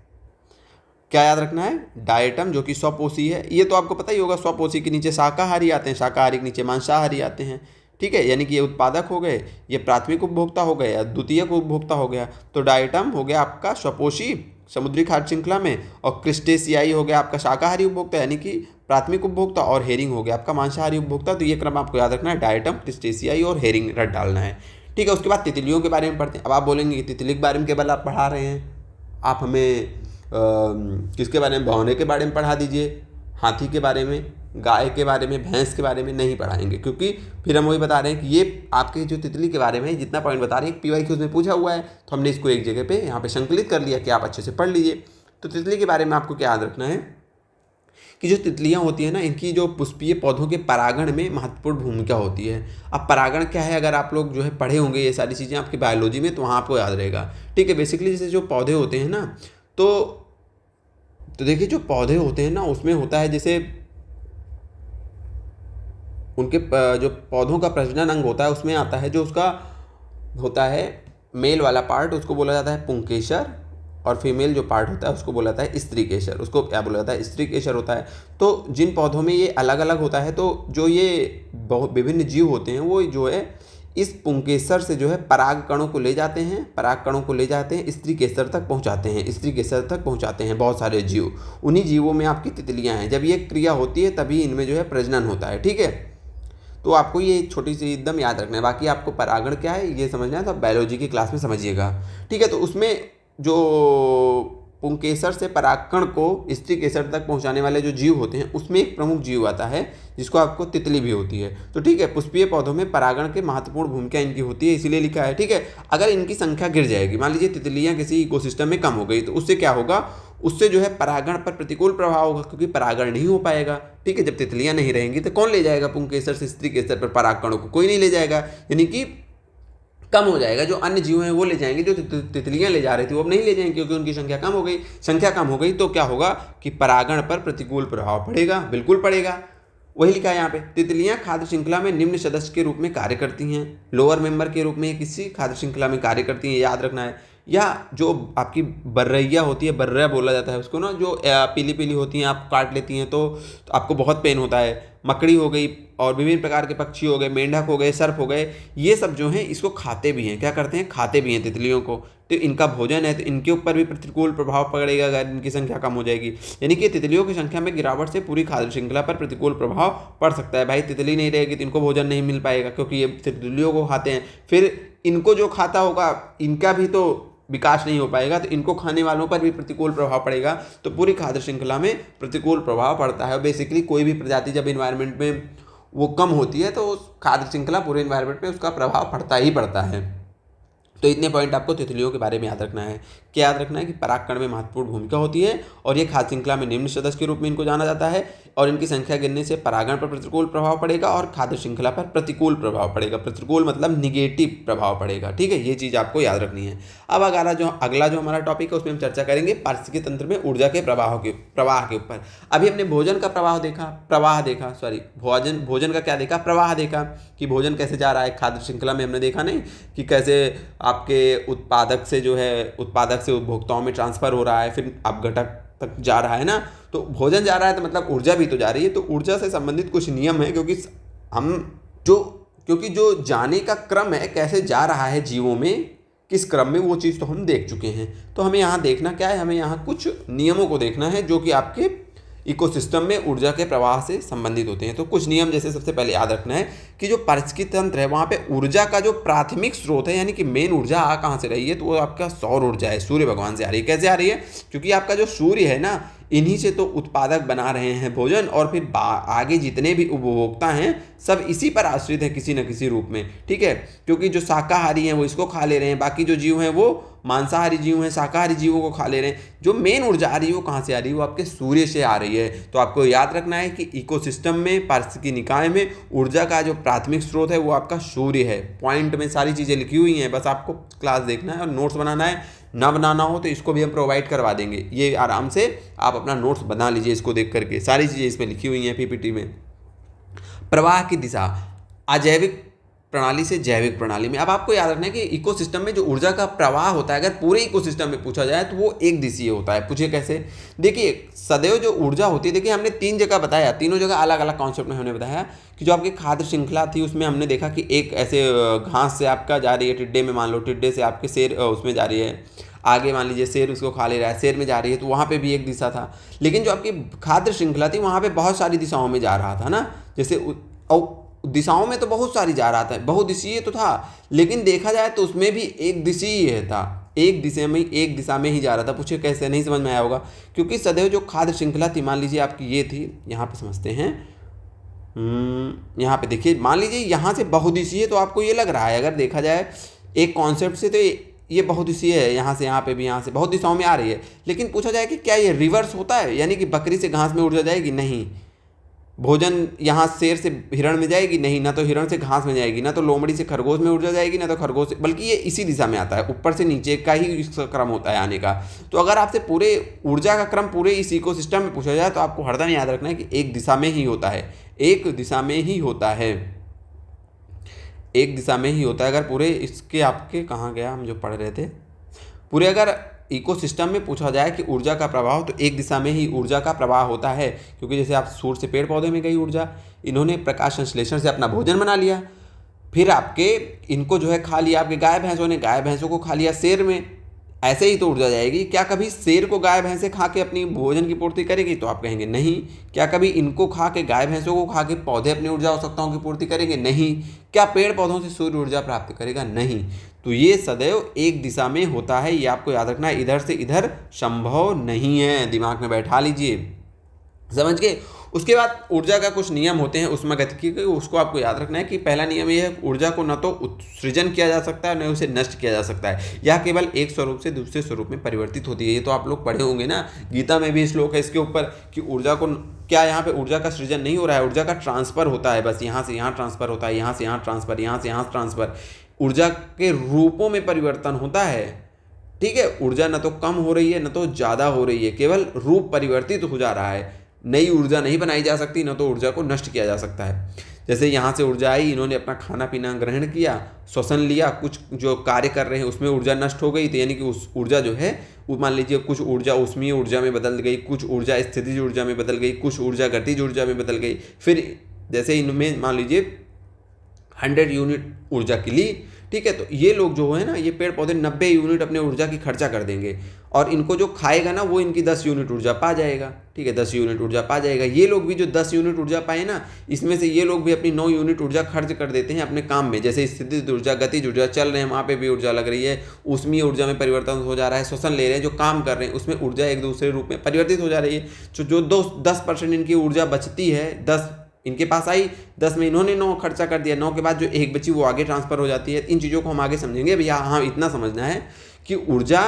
क्या याद रखना है? डायटम जो कि स्वपोषी है, ये तो आपको पता ही होगा। स्वपोषी के नीचे शाकाहारी आते हैं, शाकाहारी के नीचे मांसाहारी आते हैं। ठीक है, यानी कि ये उत्पादक हो गए, ये प्राथमिक उपभोक्ता हो गए या द्वितीयक उपभोक्ता हो गया। तो डायटम हो गया आपका स्वपोषी समुद्री खाद्य श्रृंखला में, और क्रिस्टेशियाई हो गया आपका शाकाहारी उपभोक्ता यानी कि प्राथमिक उपभोक्ता, और हेरिंग हो गया आपका मांसाहारी उपभोक्ता। तो ये क्रम आपको याद रखना है, डायटम, क्रिस्टेशियाई और हेरिंग रट डालना है। ठीक है, उसके बाद तितलियों के बारे में पढ़ते हैं। अब आप बोलेंगे कि तितली के बारे में केवल आप पढ़ा रहे हैं, आप हमें किसके बारे में? भौने के बारे में पढ़ा दीजिए, हाथी के बारे में, गाय के बारे में, भैंस के बारे में नहीं पढ़ाएंगे, क्योंकि फिर हम वही बता रहे हैं कि ये आपके जो तितली के बारे में जितना पॉइंट बता रहे हैं PYQ में पूछा हुआ है, तो हमने इसको एक जगह पे यहाँ पे संकलित कर लिया कि आप अच्छे से पढ़ लीजिए। तो तितली के बारे में आपको क्या याद रखना है कि जो तितलियाँ होती हैं ना, इनकी जो पुष्पीय पौधों के परागण में महत्वपूर्ण भूमिका होती है। अब परागण क्या है, अगर आप लोग जो है पढ़े होंगे ये सारी चीज़ें आपकी बायोलॉजी में, तो वहाँ आपको याद रहेगा। ठीक है, बेसिकली जैसे जो पौधे होते हैं ना, तो देखिए जो पौधे होते हैं ना, उसमें होता है जैसे उनके जो पौधों का प्रजनन अंग होता है उसमें आता है जो उसका होता है मेल वाला पार्ट, उसको बोला जाता है पुंकेसर, और फीमेल जो पार्ट होता है उसको बोला जाता है स्त्रीकेसर। उसको क्या बोला जाता है? स्त्रीकेसर होता है। तो जिन पौधों में ये अलग अलग होता है, तो जो ये बहुत विभिन्न जीव होते हैं वो जो है इस पुंकेसर से जो है पराग कणों को ले जाते हैं, पराग कणों को ले जाते हैं, स्त्री केसर तक पहुंचाते हैं, स्त्री केसर तक पहुंचाते हैं बहुत सारे जीव। उन्हीं जीवों में आपकी तितलियां हैं। जब ये क्रिया होती है तभी इनमें जो है प्रजनन होता है। ठीक है, तो आपको ये छोटी सी एकदम याद रखना है। बाकी आपको परागण क्या है ये समझना है तो आप बायोलॉजी की क्लास में समझिएगा। ठीक है, तो उसमें जो पुंकेसर से परागकण को स्त्री केसर तक पहुंचाने वाले जो जीव होते हैं उसमें एक प्रमुख जीव आता है जिसको आपको तितली भी होती है। तो ठीक है, पुष्पीय पौधों में परागण के महत्वपूर्ण भूमिका इनकी होती है, इसीलिए लिखा है। ठीक है, अगर इनकी संख्या गिर जाएगी, मान लीजिए तितलियां किसी इकोसिस्टम में कम हो गई, तो उससे क्या होगा? उससे जो है परागण पर प्रतिकूल प्रभाव होगा, क्योंकि परागण नहीं हो पाएगा। ठीक है, जब तितलियां नहीं रहेंगी तो कौन ले जाएगा पुंकेसर से स्त्री केसर पर परागकणों को? कोई नहीं ले जाएगा, यानी कि कम हो जाएगा। जो अन्य जीव हैं वो ले जाएंगे, जो तितलियां ले जा रही थी वो अब नहीं ले जाएंगे क्योंकि उनकी संख्या कम हो गई। संख्या कम हो गई तो क्या होगा कि परागण पर प्रतिकूल प्रभाव पड़ेगा, बिल्कुल पड़ेगा। वही लिखा है यहाँ पे, तितलियां खाद्य श्रृंखला में निम्न सदस्य के रूप में कार्य करती हैं। लोअर मेंबर के रूप में किसी खाद्य श्रृंखला में कार्य करती हैं, याद रखना है। या जो आपकी बर्रैया होती है, बर्रैया बोला जाता है उसको ना, जो पीली पीली होती हैं, आप काट लेती हैं तो आपको बहुत पेन होता है। मकड़ी हो गई और विभिन्न प्रकार के पक्षी हो गए, मेंढक हो गए, सर्प हो गए, ये सब जो हैं इसको खाते भी हैं। क्या करते हैं? खाते भी हैं तितलियों को। तो इनका भोजन है तो इनके ऊपर भी प्रतिकूल प्रभाव पड़ेगा अगर इनकी संख्या कम हो जाएगी। यानी कि तितलियों की संख्या में गिरावट से पूरी खाद्य श्रृंखला पर प्रतिकूल प्रभाव पड़ सकता है। भाई तितली नहीं रहेगी तो इनको भोजन नहीं मिल पाएगा, क्योंकि ये तितलियों को खाते हैं। फिर इनको जो खाता होगा इनका भी तो विकास नहीं हो पाएगा, तो इनको खाने वालों पर भी प्रतिकूल प्रभाव पड़ेगा। तो पूरी खाद्य श्रृंखला में प्रतिकूल प्रभाव पड़ता है। बेसिकली कोई भी प्रजाति जब इन्वायरमेंट में वो कम होती है तो उस खाद्य श्रृंखला पूरे इन्वायरमेंट में उसका प्रभाव पड़ता ही पड़ता है। तो इतने पॉइंट आपको तितलियों के बारे में याद रखना है। क्या याद रखना है कि परागकण में महत्वपूर्ण भूमिका होती है और ये खाद्य श्रृंखला में निम्न सदस्य के रूप में इनको जाना जाता है, और इनकी संख्या गिरने से परागण पर प्रतिकूल प्रभाव पड़ेगा और खाद्य श्रृंखला पर प्रतिकूल प्रभाव पड़ेगा। प्रतिकूल मतलब निगेटिव प्रभाव पड़ेगा। ठीक है, ये चीज़ आपको याद रखनी है। अब अगला जो हमारा टॉपिक है उसमें हम चर्चा करेंगे पारिस्थितिकी तंत्र में ऊर्जा के प्रवाह के ऊपर। अभी हमने भोजन का भोजन का क्या देखा? प्रवाह देखा कि भोजन कैसे जा रहा है खाद्य श्रृंखला में। हमने देखा नहीं कि कैसे आपके उत्पादक उत्पादक से उपभोक्ताओं में ट्रांसफर हो रहा है, फिर अपघटक तक जा रहा है ना। तो भोजन जा रहा है तो मतलब ऊर्जा भी तो जा रही है। तो ऊर्जा से संबंधित कुछ नियम है, क्योंकि जो जाने का क्रम है, कैसे जा रहा है जीवों में, किस क्रम में, वो चीज़ तो हम देख चुके हैं। तो हमें यहाँ देखना क्या है, हमें यहाँ कुछ नियमों को देखना है जो कि आपके इकोसिस्टम में ऊर्जा के प्रवाह से संबंधित होते हैं। तो कुछ नियम जैसे सबसे पहले याद रखना है कि जो पारिस्थितिकी तंत्र है वहाँ पे ऊर्जा का जो प्राथमिक स्रोत है, यानी कि मेन ऊर्जा आ कहाँ से रही है, तो वो आपका सौर ऊर्जा है, सूर्य भगवान से आ रही है। कैसे आ रही है, क्योंकि आपका जो सूर्य है ना, इन्हीं से तो उत्पादक बना रहे हैं भोजन, और फिर आगे जितने भी उपभोक्ता हैं सब इसी पर आश्रित हैं किसी न किसी रूप में, ठीक है। क्योंकि जो शाकाहारी हैं वो इसको खा ले रहे हैं, बाकी जो जीव हैं वो मांसाहारी जीव हैं, शाकाहारी जीवों को खा ले रहे हैं। जो मेन ऊर्जा आ रही है वो कहाँ से आ रही है, वो आपके सूर्य से आ रही है। तो आपको याद रखना है कि इकोसिस्टम में, पारिस्थितिकी निकाय में ऊर्जा का जो प्राथमिक स्रोत है वो आपका सूर्य है। पॉइंट में सारी चीज़ें लिखी हुई हैं, बस आपको क्लास देखना है और नोट्स बनाना है। ना बनाना हो तो इसको भी हम प्रोवाइड करवा देंगे, ये आराम से आप अपना नोट्स बना लीजिए इसको देख करके, सारी चीज़ें इसमें लिखी हुई हैं पीपीटी में। प्रवाह की दिशा, अजैविक प्रणाली से जैविक प्रणाली में। अब आपको याद रखना है कि इकोसिस्टम में जो ऊर्जा का प्रवाह होता है, अगर पूरे इकोसिस्टम में पूछा जाए तो वो एक दिशीय होता है। पूछिए कैसे, देखिए सदैव जो ऊर्जा होती है, देखिए हमने 3 जगह बताया, तीनों जगह अलग अलग कॉन्सेप्ट में हमने बताया कि जो आपकी खाद्य श्रृंखला थी उसमें हमने देखा कि एक ऐसे घास से आपका जा रही है टिड्डे में, मान लो टिड्डे से आपके शेर उसमें जा रही है, आगे मान लीजिए शेर उसको खा ले रहा है, शेर में जा रही है, तो वहाँ पे भी एक दिशा था। लेकिन जो आपकी खाद्य श्रृंखला थी वहाँ पे बहुत सारी दिशाओं में जा रहा था ना, जैसे दिशाओं में तो बहुत सारी जा रहा था, बहुदिशीय तो था, लेकिन देखा जाए तो उसमें भी एक दिशीय था, एक दिशा में ही जा रहा था। पूछे कैसे, नहीं समझ में आया होगा, क्योंकि सदैव जो खाद्य श्रृंखला थी, मान लीजिए आपकी ये थी, यहाँ पे समझते हैं, यहाँ पे देखिए, मान लीजिए यहाँ से बहुदिशीय तो आपको ये लग रहा है, अगर देखा जाए एक कॉन्सेप्ट से तो ये बहुदिशीय है, यहाँ से यहाँ पे भी, यहाँ से बहुत दिशाओं में आ रही है। लेकिन पूछा जाए कि क्या ये रिवर्स होता है, यानी कि बकरी से घास में ऊर्जा जाएगी, नहीं। भोजन यहाँ शेर से हिरण में जाएगी, नहीं, ना तो हिरण से घास में जाएगी, ना तो लोमड़ी से खरगोश में ऊर्जा जाएगी, ना तो खरगोश से, बल्कि ये इसी दिशा में आता है, ऊपर से नीचे का ही इसका क्रम होता है आने का। तो अगर आपसे पूरे ऊर्जा का क्रम पूरे इस इकोसिस्टम में पूछा जाए तो आपको हरदम याद रखना है कि एक दिशा में ही होता है, एक दिशा में ही होता है, एक दिशा में ही होता है। अगर पूरे इसके आपके कहाँ गया, हम जो पढ़ रहे थे, पूरे अगर इकोसिस्टम में पूछा जाए कि ऊर्जा का प्रवाह, तो एक दिशा में ही ऊर्जा का प्रवाह होता है। क्योंकि जैसे आप सूर्य से पेड़ पौधे में गई ऊर्जा, इन्होंने प्रकाश संश्लेषण से अपना भोजन बना लिया, फिर आपके इनको जो है खा लिया, आपके गाय भैंसों ने गाय भैंसों को खा लिया शेर में, ऐसे ही तो ऊर्जा जाएगी। क्या कभी शेर को गाय भैंसें खा के अपनी भोजन की पूर्ति करेगी, तो आप कहेंगे नहीं। क्या कभी इनको खा के, गाय भैंसों को खा के पौधे अपनी ऊर्जा आवश्यकताओं की पूर्ति करेंगे, नहीं। क्या पेड़ पौधों से सूर्य ऊर्जा प्राप्त करेगा, नहीं। तो ये सदैव एक दिशा में होता है, ये आपको याद रखना है, इधर से इधर संभव नहीं है, दिमाग में बैठा लीजिए, समझ गए। उसके बाद ऊर्जा का कुछ नियम होते हैं ऊष्मागतिकी के, उसको आपको याद रखना है कि पहला नियम ये है, ऊर्जा को न तो उत्सृजन किया जा सकता है न उसे नष्ट किया जा सकता है, यह केवल एक स्वरूप से दूसरे स्वरूप में परिवर्तित होती है। ये तो आप लोग पढ़े होंगे ना, गीता में भी श्लोक है इसके ऊपर कि ऊर्जा को, क्या यहाँ पे ऊर्जा का सृजन नहीं हो रहा है, ऊर्जा का ट्रांसफर होता है, बस यहाँ से यहाँ ट्रांसफर होता है, यहाँ से यहाँ ट्रांसफर, यहाँ से यहाँ ट्रांसफर, ऊर्जा के रूपों में परिवर्तन होता है, ठीक है। ऊर्जा न तो कम हो रही है न तो ज़्यादा हो रही है, केवल रूप परिवर्तित हो जा रहा है, नई ऊर्जा नहीं बनाई जा सकती, न तो ऊर्जा को नष्ट किया जा सकता है। जैसे यहाँ से ऊर्जा आई, इन्होंने अपना खाना पीना ग्रहण किया, श्वसन लिया, कुछ जो कार्य कर रहे हैं उसमें ऊर्जा नष्ट हो गई, तो यानी कि उस ऊर्जा जो है वो मान लीजिए कुछ ऊर्जा ऊष्मीय ऊर्जा में बदल गई, कुछ ऊर्जा स्थितिज ऊर्जा में बदल गई, कुछ ऊर्जा गतिज ऊर्जा में बदल गई। फिर जैसे इनमें मान लीजिए 100 यूनिट ऊर्जा की ली, ठीक है, तो ये लोग जो है ना, ये पेड़ पौधे 90 यूनिट अपने ऊर्जा की खर्चा कर देंगे, और इनको जो खाएगा ना वो इनकी 10 यूनिट ऊर्जा पा जाएगा, ठीक है, 10 यूनिट ऊर्जा पा जाएगा। ये लोग भी जो 10 यूनिट ऊर्जा पाए ना, इसमें से ये लोग भी अपनी 9 यूनिट ऊर्जा खर्च कर देते हैं अपने काम में, जैसे स्थितिज ऊर्जा, गतिज ऊर्जा चल रहे हैं वहाँ पे भी ऊर्जा लग रही है, ऊष्मीय ऊर्जा में परिवर्तन हो जा रहा है, श्वसन ले रहे हैं, जो काम कर रहे हैं उसमें ऊर्जा एक दूसरे रूप में परिवर्तित हो जा रही है। जो 10% इनकी ऊर्जा बचती है, 10 इनके पास आई, 10 में इन्होंने 9 खर्चा कर दिया, 9 के बाद जो एक बची वो आगे ट्रांसफर हो जाती है। इन चीज़ों को हम आगे समझेंगे भैया। हाँ, इतना समझना है कि ऊर्जा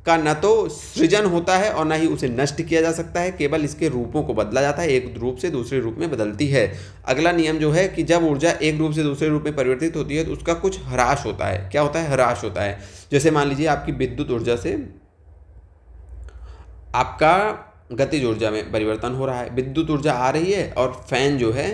का न तो सृजन होता है और न ही उसे नष्ट किया जा सकता है, केवल इसके रूपों को बदला जाता है, एक रूप से दूसरे रूप में बदलती है। अगला नियम जो है कि जब ऊर्जा एक रूप से दूसरे रूप में परिवर्तित होती है तो उसका कुछ ह्रास होता है। क्या होता है? ह्रास होता है। जैसे मान लीजिए आपकी विद्युत ऊर्जा से आपका गतिज ऊर्जा में परिवर्तन हो रहा है, विद्युत ऊर्जा आ रही है और फैन जो है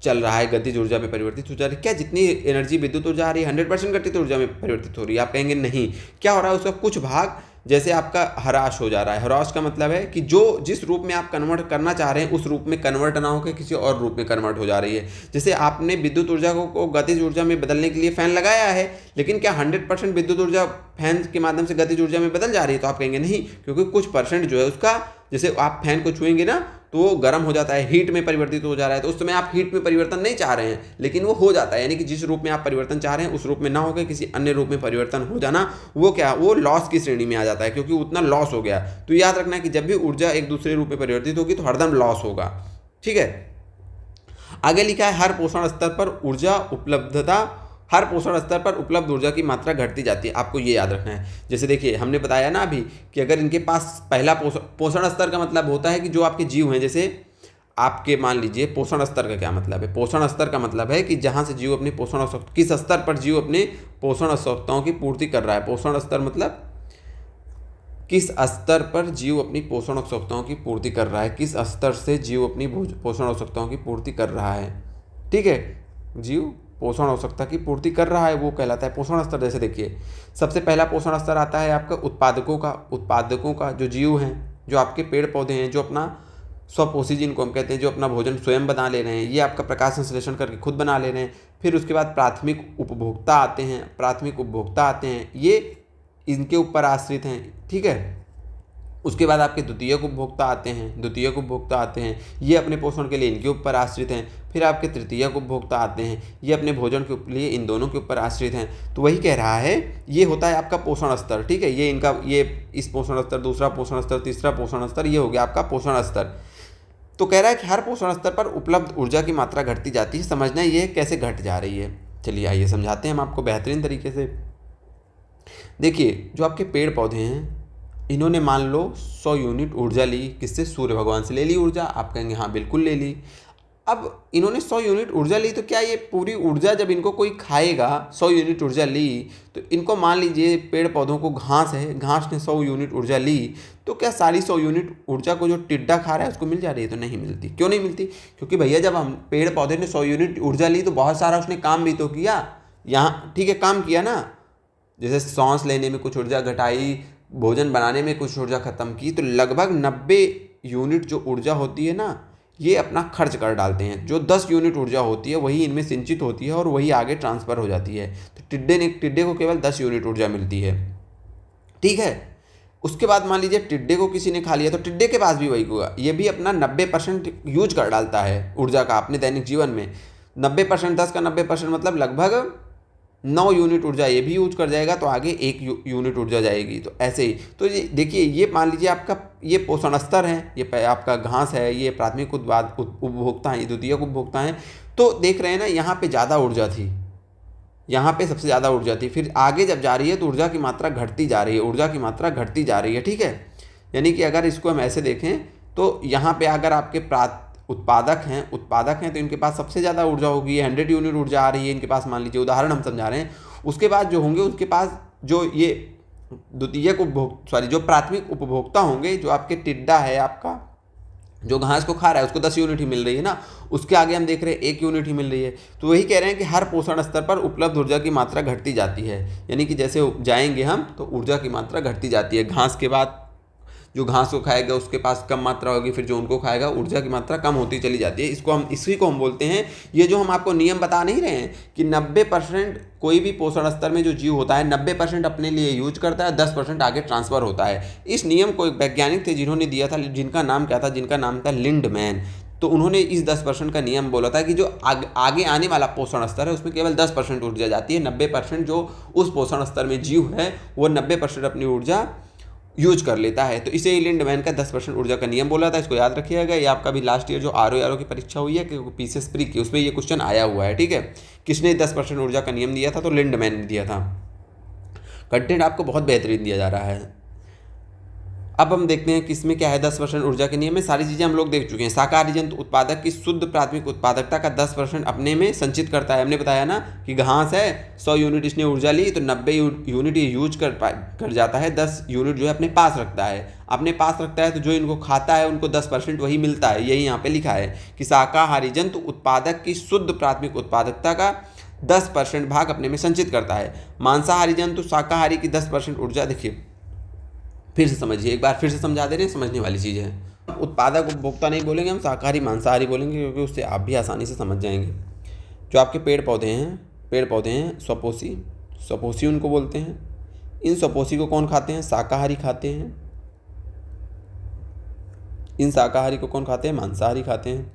चल रहा है, गतिज ऊर्जा में परिवर्तित हो जा रही है। क्या जितनी एनर्जी विद्युत ऊर्जा आ रही है 100% गतिज ऊर्जा में परिवर्तित हो रही है? आप कहेंगे नहीं। क्या हो रहा है? उसका कुछ भाग जैसे आपका हराश हो जा रहा है। हराश का मतलब है कि जो जिस रूप में आप कन्वर्ट करना चाह रहे हैं उस रूप में कन्वर्ट ना होकर किसी और रूप में कन्वर्ट हो जा रही है। जैसे आपने विद्युत ऊर्जा को गतिज ऊर्जा में बदलने के लिए फैन लगाया है, लेकिन क्या 100% विद्युत ऊर्जा फैन के माध्यम से गतिज ऊर्जा में बदल जा रही है? तो आप कहेंगे नहीं, क्योंकि कुछ परसेंट जो है उसका, जैसे आप फैन को छुएंगे ना तो वो गर्म हो जाता है, हीट में परिवर्तित हो जा रहा है, तो उस समय आप हीट में परिवर्तन नहीं चाह रहे हैं, लेकिन वो हो जाता है। यानी कि जिस रूप में आप परिवर्तन चाह रहे हैं उस रूप में ना होकर किसी अन्य रूप में परिवर्तन हो जाना, वो क्या, वो लॉस की श्रेणी में आ जाता है, क्योंकि उतना लॉस हो गया। तो याद रखना है कि जब भी ऊर्जा एक दूसरे रूप में परिवर्तित होगी तो हरदम लॉस होगा। ठीक है, आगे लिखा है हर पोषण स्तर पर ऊर्जा उपलब्धता, हर पोषण स्तर पर उपलब्ध ऊर्जा की मात्रा घटती जाती है। आपको ये याद रखना है। जैसे देखिए हमने बताया ना अभी कि अगर इनके पास पहला पोषण स्तर का मतलब होता है कि जो आपके जीव हैं, जैसे आपके मान लीजिए पोषण स्तर का क्या मतलब है? पोषण स्तर का मतलब है कि जहाँ से जीव अपने पोषण आवश्यकता, किस स्तर पर जीव अपने पोषण आवश्यकताओं की पूर्ति कर रहा है। पोषण स्तर मतलब किस स्तर पर जीव अपनी पोषण आवश्यकताओं की पूर्ति कर रहा है, किस स्तर से जीव अपनी पोषण आवश्यकताओं की पूर्ति कर रहा है। ठीक है, जीव पोषण आवश्यकता की पूर्ति कर रहा है, वो कहलाता है पोषण स्तर। जैसे देखिए सबसे पहला पोषण स्तर आता है आपका उत्पादकों का जो जीव हैं, जो आपके पेड़ पौधे हैं, जो अपना स्वपोषी जिनको हम कहते हैं, जो अपना भोजन स्वयं बना ले रहे हैं, ये आपका प्रकाश संश्लेषण करके खुद बना ले रहे हैं। फिर उसके बाद प्राथमिक उपभोक्ता आते हैं, ये इनके ऊपर आश्रित हैं। ठीक है, उसके बाद आपके द्वितीयक उपभोक्ता आते हैं, ये अपने पोषण के लिए इनके ऊपर आश्रित हैं। फिर आपके तृतीयक उपभोक्ता आते हैं, ये अपने भोजन के लिए इन दोनों के ऊपर आश्रित हैं। तो वही कह रहा है, ये होता है आपका पोषण स्तर। ठीक है, ये इनका, ये इस पोषण स्तर, दूसरा पोषण स्तर, तीसरा पोषण स्तर, ये हो गया आपका पोषण स्तर। तो कह रहा है कि हर पोषण स्तर पर उपलब्ध ऊर्जा की मात्रा घटती जाती है। समझना ये कैसे घट जा रही है। चलिए आइए समझाते हैं हम आपको बेहतरीन तरीके से। देखिए जो आपके पेड़ पौधे हैं, इन्होंने मान लो 100 यूनिट ऊर्जा ली, किससे? सूर्य भगवान से ले ली ऊर्जा। आप कहेंगे हाँ बिल्कुल ले ली। अब इन्होंने 100 यूनिट ऊर्जा ली, तो क्या ये पूरी ऊर्जा जब इनको कोई खाएगा, 100 यूनिट ऊर्जा ली, तो इनको मान लीजिए पेड़ पौधों को घास है, घास ने 100 यूनिट ऊर्जा ली, तो क्या सारी 100 यूनिट ऊर्जा को जो टिड्डा खा रहा है उसको मिल जा रही है? तो नहीं मिलती। क्यों नहीं मिलती? क्योंकि भैया जब हम पेड़ पौधे ने 100 यूनिट ऊर्जा ली तो बहुत सारा उसने काम भी तो किया यहाँ। ठीक है, काम किया ना, जैसे सांस लेने में कुछ ऊर्जा घटाई, भोजन बनाने में कुछ ऊर्जा खत्म की, तो लगभग 90 यूनिट जो ऊर्जा होती है ना, ये अपना खर्च कर डालते हैं। जो 10 यूनिट ऊर्जा होती है वही इनमें सिंचित होती है और वही आगे ट्रांसफ़र हो जाती है। तो टिड्डे को केवल 10 यूनिट ऊर्जा मिलती है। ठीक है, उसके बाद मान लीजिए टिड्डे को किसी ने खा लिया, तो टिड्डे के पास भी वही हुआ, ये भी अपना 90% यूज कर डालता है ऊर्जा का अपने दैनिक जीवन में। 90%, 10 का 90% मतलब लगभग 9 यूनिट ऊर्जा ये भी यूज कर जाएगा, तो आगे 1 यूनिट ऊर्जा जाएगी। तो ऐसे ही, तो ये देखिए, ये मान लीजिए आपका ये पोषण स्तर है, ये आपका घास है, ये प्राथमिक उपभोक्ता हैं, ये द्वितीयक उपभोक्ता हैं। तो देख रहे हैं ना, यहाँ पे ज़्यादा ऊर्जा थी, यहाँ पे सबसे ज़्यादा ऊर्जा थी। फिर आगे जब जा रही है तो ऊर्जा की मात्रा घटती जा रही है, ठीक है। यानी कि अगर इसको हम ऐसे देखें तो यहाँ पे अगर आपके उत्पादक हैं तो इनके पास सबसे ज़्यादा ऊर्जा होगी, 100 यूनिट ऊर्जा आ रही है इनके पास, मान लीजिए उदाहरण हम समझा रहे हैं। उसके बाद जो होंगे उसके पास जो ये जो प्राथमिक उपभोक्ता होंगे, जो आपके टिड्डा है, आपका जो घास को खा रहा है, उसको 10 यूनिट ही मिल रही है ना, उसके आगे हम देख रहे हैं 1 यूनिट ही मिल रही है। तो वही कह रहे हैं कि हर पोषण स्तर पर उपलब्ध ऊर्जा की मात्रा घटती जाती है। यानी कि जैसे जाएंगे हम तो ऊर्जा की मात्रा घटती जाती है। घास के बाद जो घास को खाएगा उसके पास कम मात्रा होगी, फिर जो उनको खाएगा ऊर्जा की मात्रा कम होती चली जाती है। इसी को हम बोलते हैं, ये जो हम आपको नियम बता नहीं रहे हैं कि 90% कोई भी पोषण स्तर में जो जीव होता है 90% अपने लिए यूज करता है, 10% आगे ट्रांसफर होता है। इस नियम को एक वैज्ञानिक थे जिन्होंने दिया था, जिनका नाम क्या था? जिनका नाम था लिंडमैन। तो उन्होंने इस 10% का नियम बोला था कि जो आगे आने वाला पोषण स्तर है उसमें केवल 10% ऊर्जा जाती है, 90% जो उस पोषण स्तर में जीव है वो 90% अपनी ऊर्जा यूज कर लेता है। तो इसे लिंडमैन का 10% ऊर्जा का नियम बोला था। इसको याद रखिएगा, ये आपका भी लास्ट ईयर जो आरओ की परीक्षा हुई है कि पीसीएस प्री की, उसमें ये क्वेश्चन आया हुआ है। ठीक है, किसने 10% ऊर्जा का नियम दिया था? तो लिंडमैन ने दिया था। कंटेंट आपको बहुत बेहतरीन दिया जा रहा है। अब हम देखते हैं कि इसमें क्या है 10% ऊर्जा के नियम में। सारी चीज़ें हम लोग देख चुके हैं। शाकाहारी जंतु उत्पादक की शुद्ध प्राथमिक उत्पादकता का 10% अपने में संचित करता है। हमने बताया ना कि घास है, 100 यूनिट इसने ऊर्जा ली तो 90 यूनिट ये यूज कर जाता है, 10 यूनिट जो है अपने पास रखता है। तो जो इनको खाता है उनको 10% वही मिलता है। यही यहाँ पर लिखा है कि शाकाहारी जंतु उत्पादक की शुद्ध प्राथमिक उत्पादकता का 10% भाग अपने में संचित करता है। मांसाहारी जंतु शाकाहारी की 10% ऊर्जा, देखिए फिर से समझिए, एक बार फिर से समझा दे रहे हैं, समझने वाली चीज़ है। उत्पादक उपभोक्ता नहीं बोलेंगे हम, शाकाहारी मांसाहारी बोलेंगे, क्योंकि उससे आप भी आसानी से समझ जाएंगे। जो आपके पेड़ पौधे हैं स्वपोषी, स्वपोषी उनको बोलते हैं। इन स्वपोषी को कौन खाते हैं? शाकाहारी खाते हैं। इन शाकाहारी को कौन खाते हैं? मांसाहारी खाते हैं।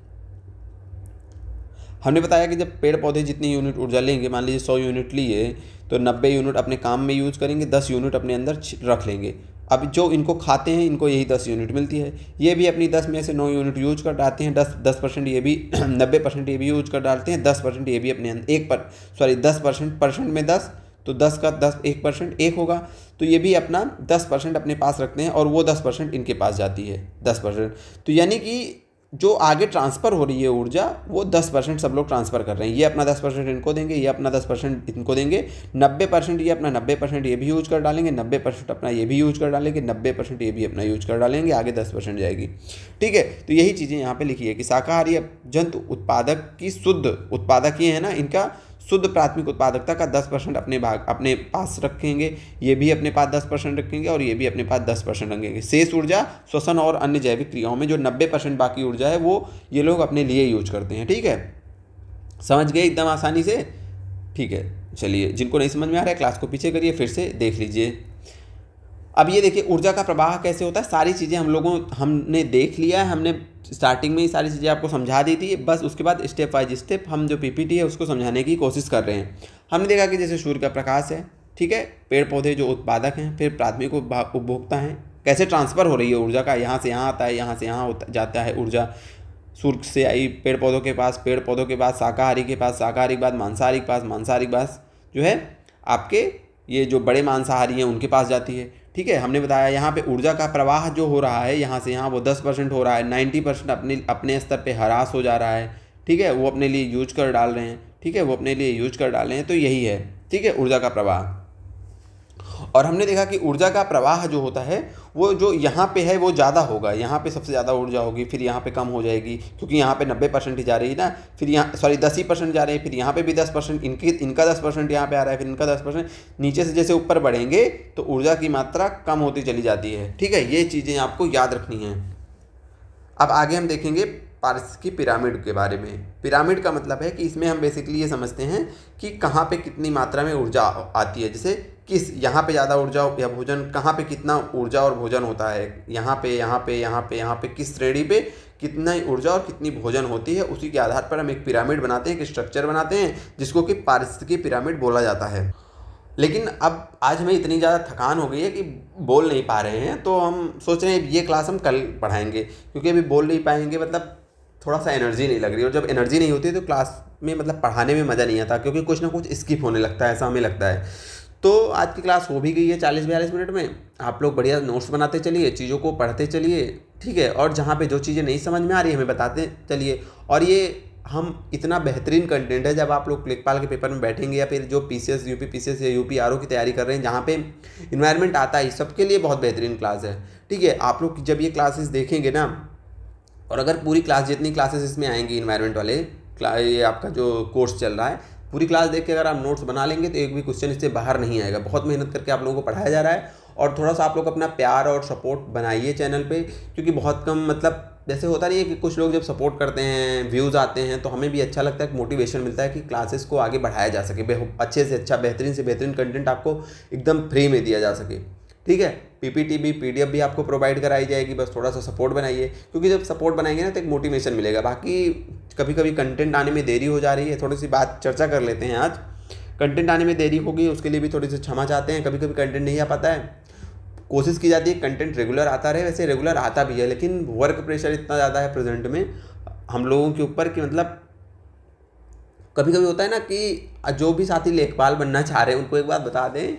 हमने बताया कि जब पेड़ पौधे जितनी यूनिट ऊर्जा लेंगे, मान लीजिए 100 यूनिट लिए, तो 90 यूनिट अपने काम में यूज करेंगे, 10 यूनिट अपने अंदर रख लेंगे। अब जो इनको खाते हैं इनको यही 10 यूनिट मिलती है। ये भी अपनी 10 में से 9 यूनिट यूज कर डालते हैं, 10% ये भी 90% ये भी यूज कर डालते हैं, 10% ये भी अपने अंदर 10% में 10, तो 10 का 10 1% 1 होगा, तो ये भी अपना 10% अपने पास रखते हैं और वो 10% इनके पास जाती है 10%। तो यानी कि जो आगे ट्रांसफ़र हो रही है ऊर्जा, वो 10% सब लोग ट्रांसफ़र कर रहे हैं। ये अपना 10% इनको देंगे, ये अपना 10% इनको देंगे, 90% ये अपना 90% ये भी यूज कर डालेंगे, 90% अपना ये भी यूज कर डालेंगे, 90% ये भी अपना यूज कर डालेंगे, आगे 10% जाएगी। ठीक है, तो यही चीज़ें यहाँ पे लिखी है कि शाकाहारी जंतु उत्पादक की शुद्ध उत्पादक ये है ना, इनका शुद्ध प्राथमिक उत्पादकता का 10% अपने पास रखेंगे, ये भी अपने पास 10% रखेंगे और ये भी अपने पास 10% रखेंगे। शेष ऊर्जा श्वसन और अन्य जैविक क्रियाओं में जो 90% बाकी ऊर्जा है वो ये लोग अपने लिए यूज करते हैं। ठीक है, समझ गए एकदम आसानी से? ठीक है, चलिए, जिनको नहीं समझ में आ रहा है क्लास को पीछे करिए, फिर से देख लीजिए। अब ये देखिए ऊर्जा का प्रवाह कैसे होता है, सारी चीज़ें हमने देख लिया है, हमने स्टार्टिंग में ही सारी चीज़ें आपको समझा दी थी। बस उसके बाद स्टेप बाय स्टेप हम जो पीपीटी है उसको समझाने की कोशिश कर रहे हैं। हमने देखा कि जैसे सूर्य का प्रकाश है, ठीक है, पेड़ पौधे जो उत्पादक हैं, फिर प्राथमिक उपभोक्ता हैं, कैसे ट्रांसफ़र हो रही है ऊर्जा का, यहाँ से यहाँ आता है, यहाँ से यहाँ जाता है ऊर्जा, सूर्य से आई पेड़ पौधों के पास, पेड़ पौधों के बाद शाकाहारी के पास, शाकाहारी के बाद मांसाहारी के पास, मांसाहारी के पास जो है आपके ये जो बड़े मांसाहारी हैं उनके पास जाती है। ठीक है, हमने बताया यहाँ पे ऊर्जा का प्रवाह जो हो रहा है यहाँ से यहाँ, वो 10% हो रहा है, 90% अपने स्तर पे ह्रास हो जा रहा है। ठीक है, वो अपने लिए यूज कर डाल रहे हैं। ठीक है, वो अपने लिए यूज कर डाल रहे हैं, तो यही है। ठीक है, ऊर्जा का प्रवाह। और हमने देखा कि ऊर्जा का प्रवाह जो होता है वो जो यहाँ पे है वो ज़्यादा होगा, यहाँ पे सबसे ज़्यादा ऊर्जा होगी, फिर यहाँ पे कम हो जाएगी, क्योंकि यहाँ पे 90% ही जा रही है ना, फिर यहाँ 10% जा रहे हैं, फिर यहाँ पे भी 10%, इनका 10% यहाँ पे आ रहा है, फिर इनका 10%, नीचे से जैसे ऊपर बढ़ेंगे तो ऊर्जा की मात्रा कम होती चली जाती है। ठीक है, ये चीज़ें आपको याद रखनी है। अब आगे हम देखेंगे पारिस्थितिकी पिरामिड के बारे में। पिरामिड का मतलब है कि इसमें हम बेसिकली ये समझते हैं कि कहाँ पे कितनी मात्रा में ऊर्जा आती है, जैसे किस यहाँ पे ज़्यादा ऊर्जा या भोजन, कहाँ पे कितना ऊर्जा और भोजन होता है, यहाँ पे किस श्रेणी पे कितना ऊर्जा और कितनी भोजन होती है, उसी के आधार पर हम एक पिरामिड बनाते हैं, एक स्ट्रक्चर बनाते हैं, जिसको कि पारिस्थितिकी पिरामिड बोला जाता है। लेकिन अब आज हमें इतनी ज़्यादा थकान हो गई है कि बोल नहीं पा रहे हैं, तो हम सोच रहे हैं ये क्लास हम कल पढ़ाएंगे, क्योंकि अभी बोल नहीं पाएंगे, मतलब थोड़ा सा एनर्जी नहीं लग रही, और जब एनर्जी नहीं होती तो क्लास में मतलब पढ़ाने में मज़ा नहीं आता, क्योंकि कुछ ना कुछ स्किप होने लगता है, ऐसा हमें लगता है। तो आज की क्लास हो भी गई है 40-42 मिनट में। आप लोग बढ़िया नोट्स बनाते चलिए, चीज़ों को पढ़ते चलिए, ठीक है, और जहाँ पे जो चीज़ें नहीं समझ में आ रही है हमें बताते चलिए। और ये हम इतना बेहतरीन कंटेंट है, जब आप लोग लेखपाल के पेपर में बैठेंगे या फिर जो पीसीएस यूपी पीसीएस या यूपी आरओ की तैयारी कर रहे हैं, जहाँ पे इन्वायरमेंट आता है, सबके लिए बहुत बेहतरीन क्लास है। ठीक है, आप लोग जब ये क्लासेस देखेंगे ना, और अगर पूरी क्लास जितनी क्लासेस इसमें आएंगी इन्वायरमेंट वाले ये आपका जो कोर्स चल रहा है, पूरी क्लास देख के अगर आप नोट्स बना लेंगे तो एक भी क्वेश्चन इससे बाहर नहीं आएगा। बहुत मेहनत करके आप लोगों को पढ़ाया जा रहा है, और थोड़ा सा आप लोग अपना प्यार और सपोर्ट बनाइए चैनल पे, क्योंकि बहुत कम, मतलब जैसे होता नहीं है कि कुछ लोग जब सपोर्ट करते हैं, व्यूज़ आते हैं, तो हमें भी अच्छा लगता है, मोटिवेशन मिलता है कि क्लासेस को आगे बढ़ाया जा सके, अच्छे से अच्छा बेहतरीन से बेहतरीन कंटेंट आपको एकदम फ्री में दिया जा सके। ठीक है, पीपीटी भी पीडीएफ भी आपको प्रोवाइड कराई जाएगी, बस थोड़ा सा सपोर्ट बनाइए, क्योंकि जब सपोर्ट बनाएंगे ना तो एक मोटिवेशन मिलेगा। बाकी कभी कभी कंटेंट आने में देरी हो जा रही है, थोड़ी सी बात चर्चा कर लेते हैं आज। कंटेंट आने में देरी होगी, उसके लिए भी थोड़ी सी क्षमा चाहते हैं, कभी कभी कंटेंट नहीं आ पाता है, कोशिश की जाती है कंटेंट रेगुलर आता रहे, वैसे रेगुलर आता भी है, लेकिन वर्क प्रेशर इतना ज़्यादा है प्रेजेंट में हम लोगों के ऊपर कि मतलब कभी कभी होता है ना कि जो भी साथी लेखपाल बनना चाह रहे हैं उनको एक बात बता दें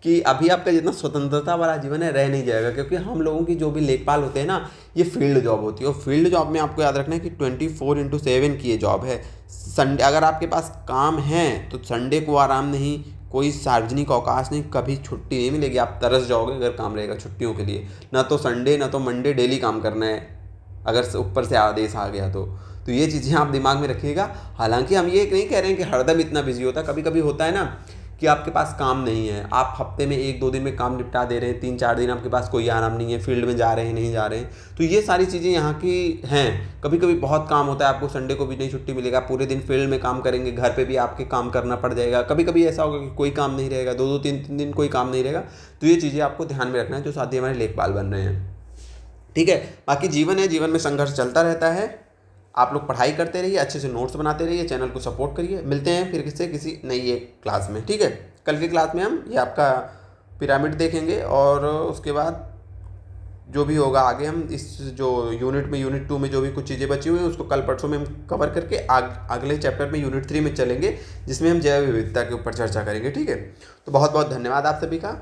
कि अभी आपका जितना स्वतंत्रता वाला जीवन है रह नहीं जाएगा, क्योंकि हम लोगों की जो भी लेखपाल होते हैं ना, ये फील्ड जॉब होती है, और फील्ड जॉब में आपको याद रखना है कि 24/7 की ये जॉब है। संडे अगर आपके पास काम है तो संडे को आराम नहीं, कोई सार्वजनिक अवकाश नहीं, कभी छुट्टी नहीं मिलेगी, आप तरस जाओगे अगर काम रहेगा छुट्टियों के लिए। ना तो संडे ना तो मंडे, डेली काम करना है, अगर ऊपर से आदेश आ गया तो ये चीज़ें आप दिमाग में रखिएगा। हालांकि हम ये नहीं कह रहे हैं कि हरदम इतना बिजी होता है, कभी कभी होता है ना कि आपके पास काम नहीं है, आप हफ्ते में 1-2 दिन में काम निपटा दे रहे हैं, 3-4 दिन आपके पास कोई आराम नहीं है, फील्ड में जा रहे हैं नहीं जा रहे हैं, तो ये सारी चीज़ें यहाँ की हैं। कभी कभी बहुत काम होता है, आपको संडे को भी नहीं छुट्टी मिलेगा, पूरे दिन फील्ड में काम करेंगे, घर पे भी आपके काम करना पड़ जाएगा। कभी कभी ऐसा होगा कि कोई काम नहीं रहेगा, 2-2 3-3 दिन कोई काम नहीं रहेगा। तो ये चीज़ें आपको ध्यान में रखना है जो साथी हमारे लेखपाल बन रहे हैं। ठीक है, बाकी जीवन है, जीवन में संघर्ष चलता रहता है। आप लोग पढ़ाई करते रहिए, अच्छे से नोट्स बनाते रहिए, चैनल को सपोर्ट करिए। मिलते हैं फिर किसी नई एक क्लास में। ठीक है, कल की क्लास में हम ये आपका पिरामिड देखेंगे और उसके बाद जो भी होगा आगे हम इस जो यूनिट 2 में जो भी कुछ चीज़ें बची हुई हैं उसको कल परसों में हम कवर करके अगले चैप्टर में यूनिट 3 में चलेंगे, जिसमें हम जैव विविधता के ऊपर चर्चा करेंगे। ठीक है, तो बहुत बहुत धन्यवाद आप सभी का।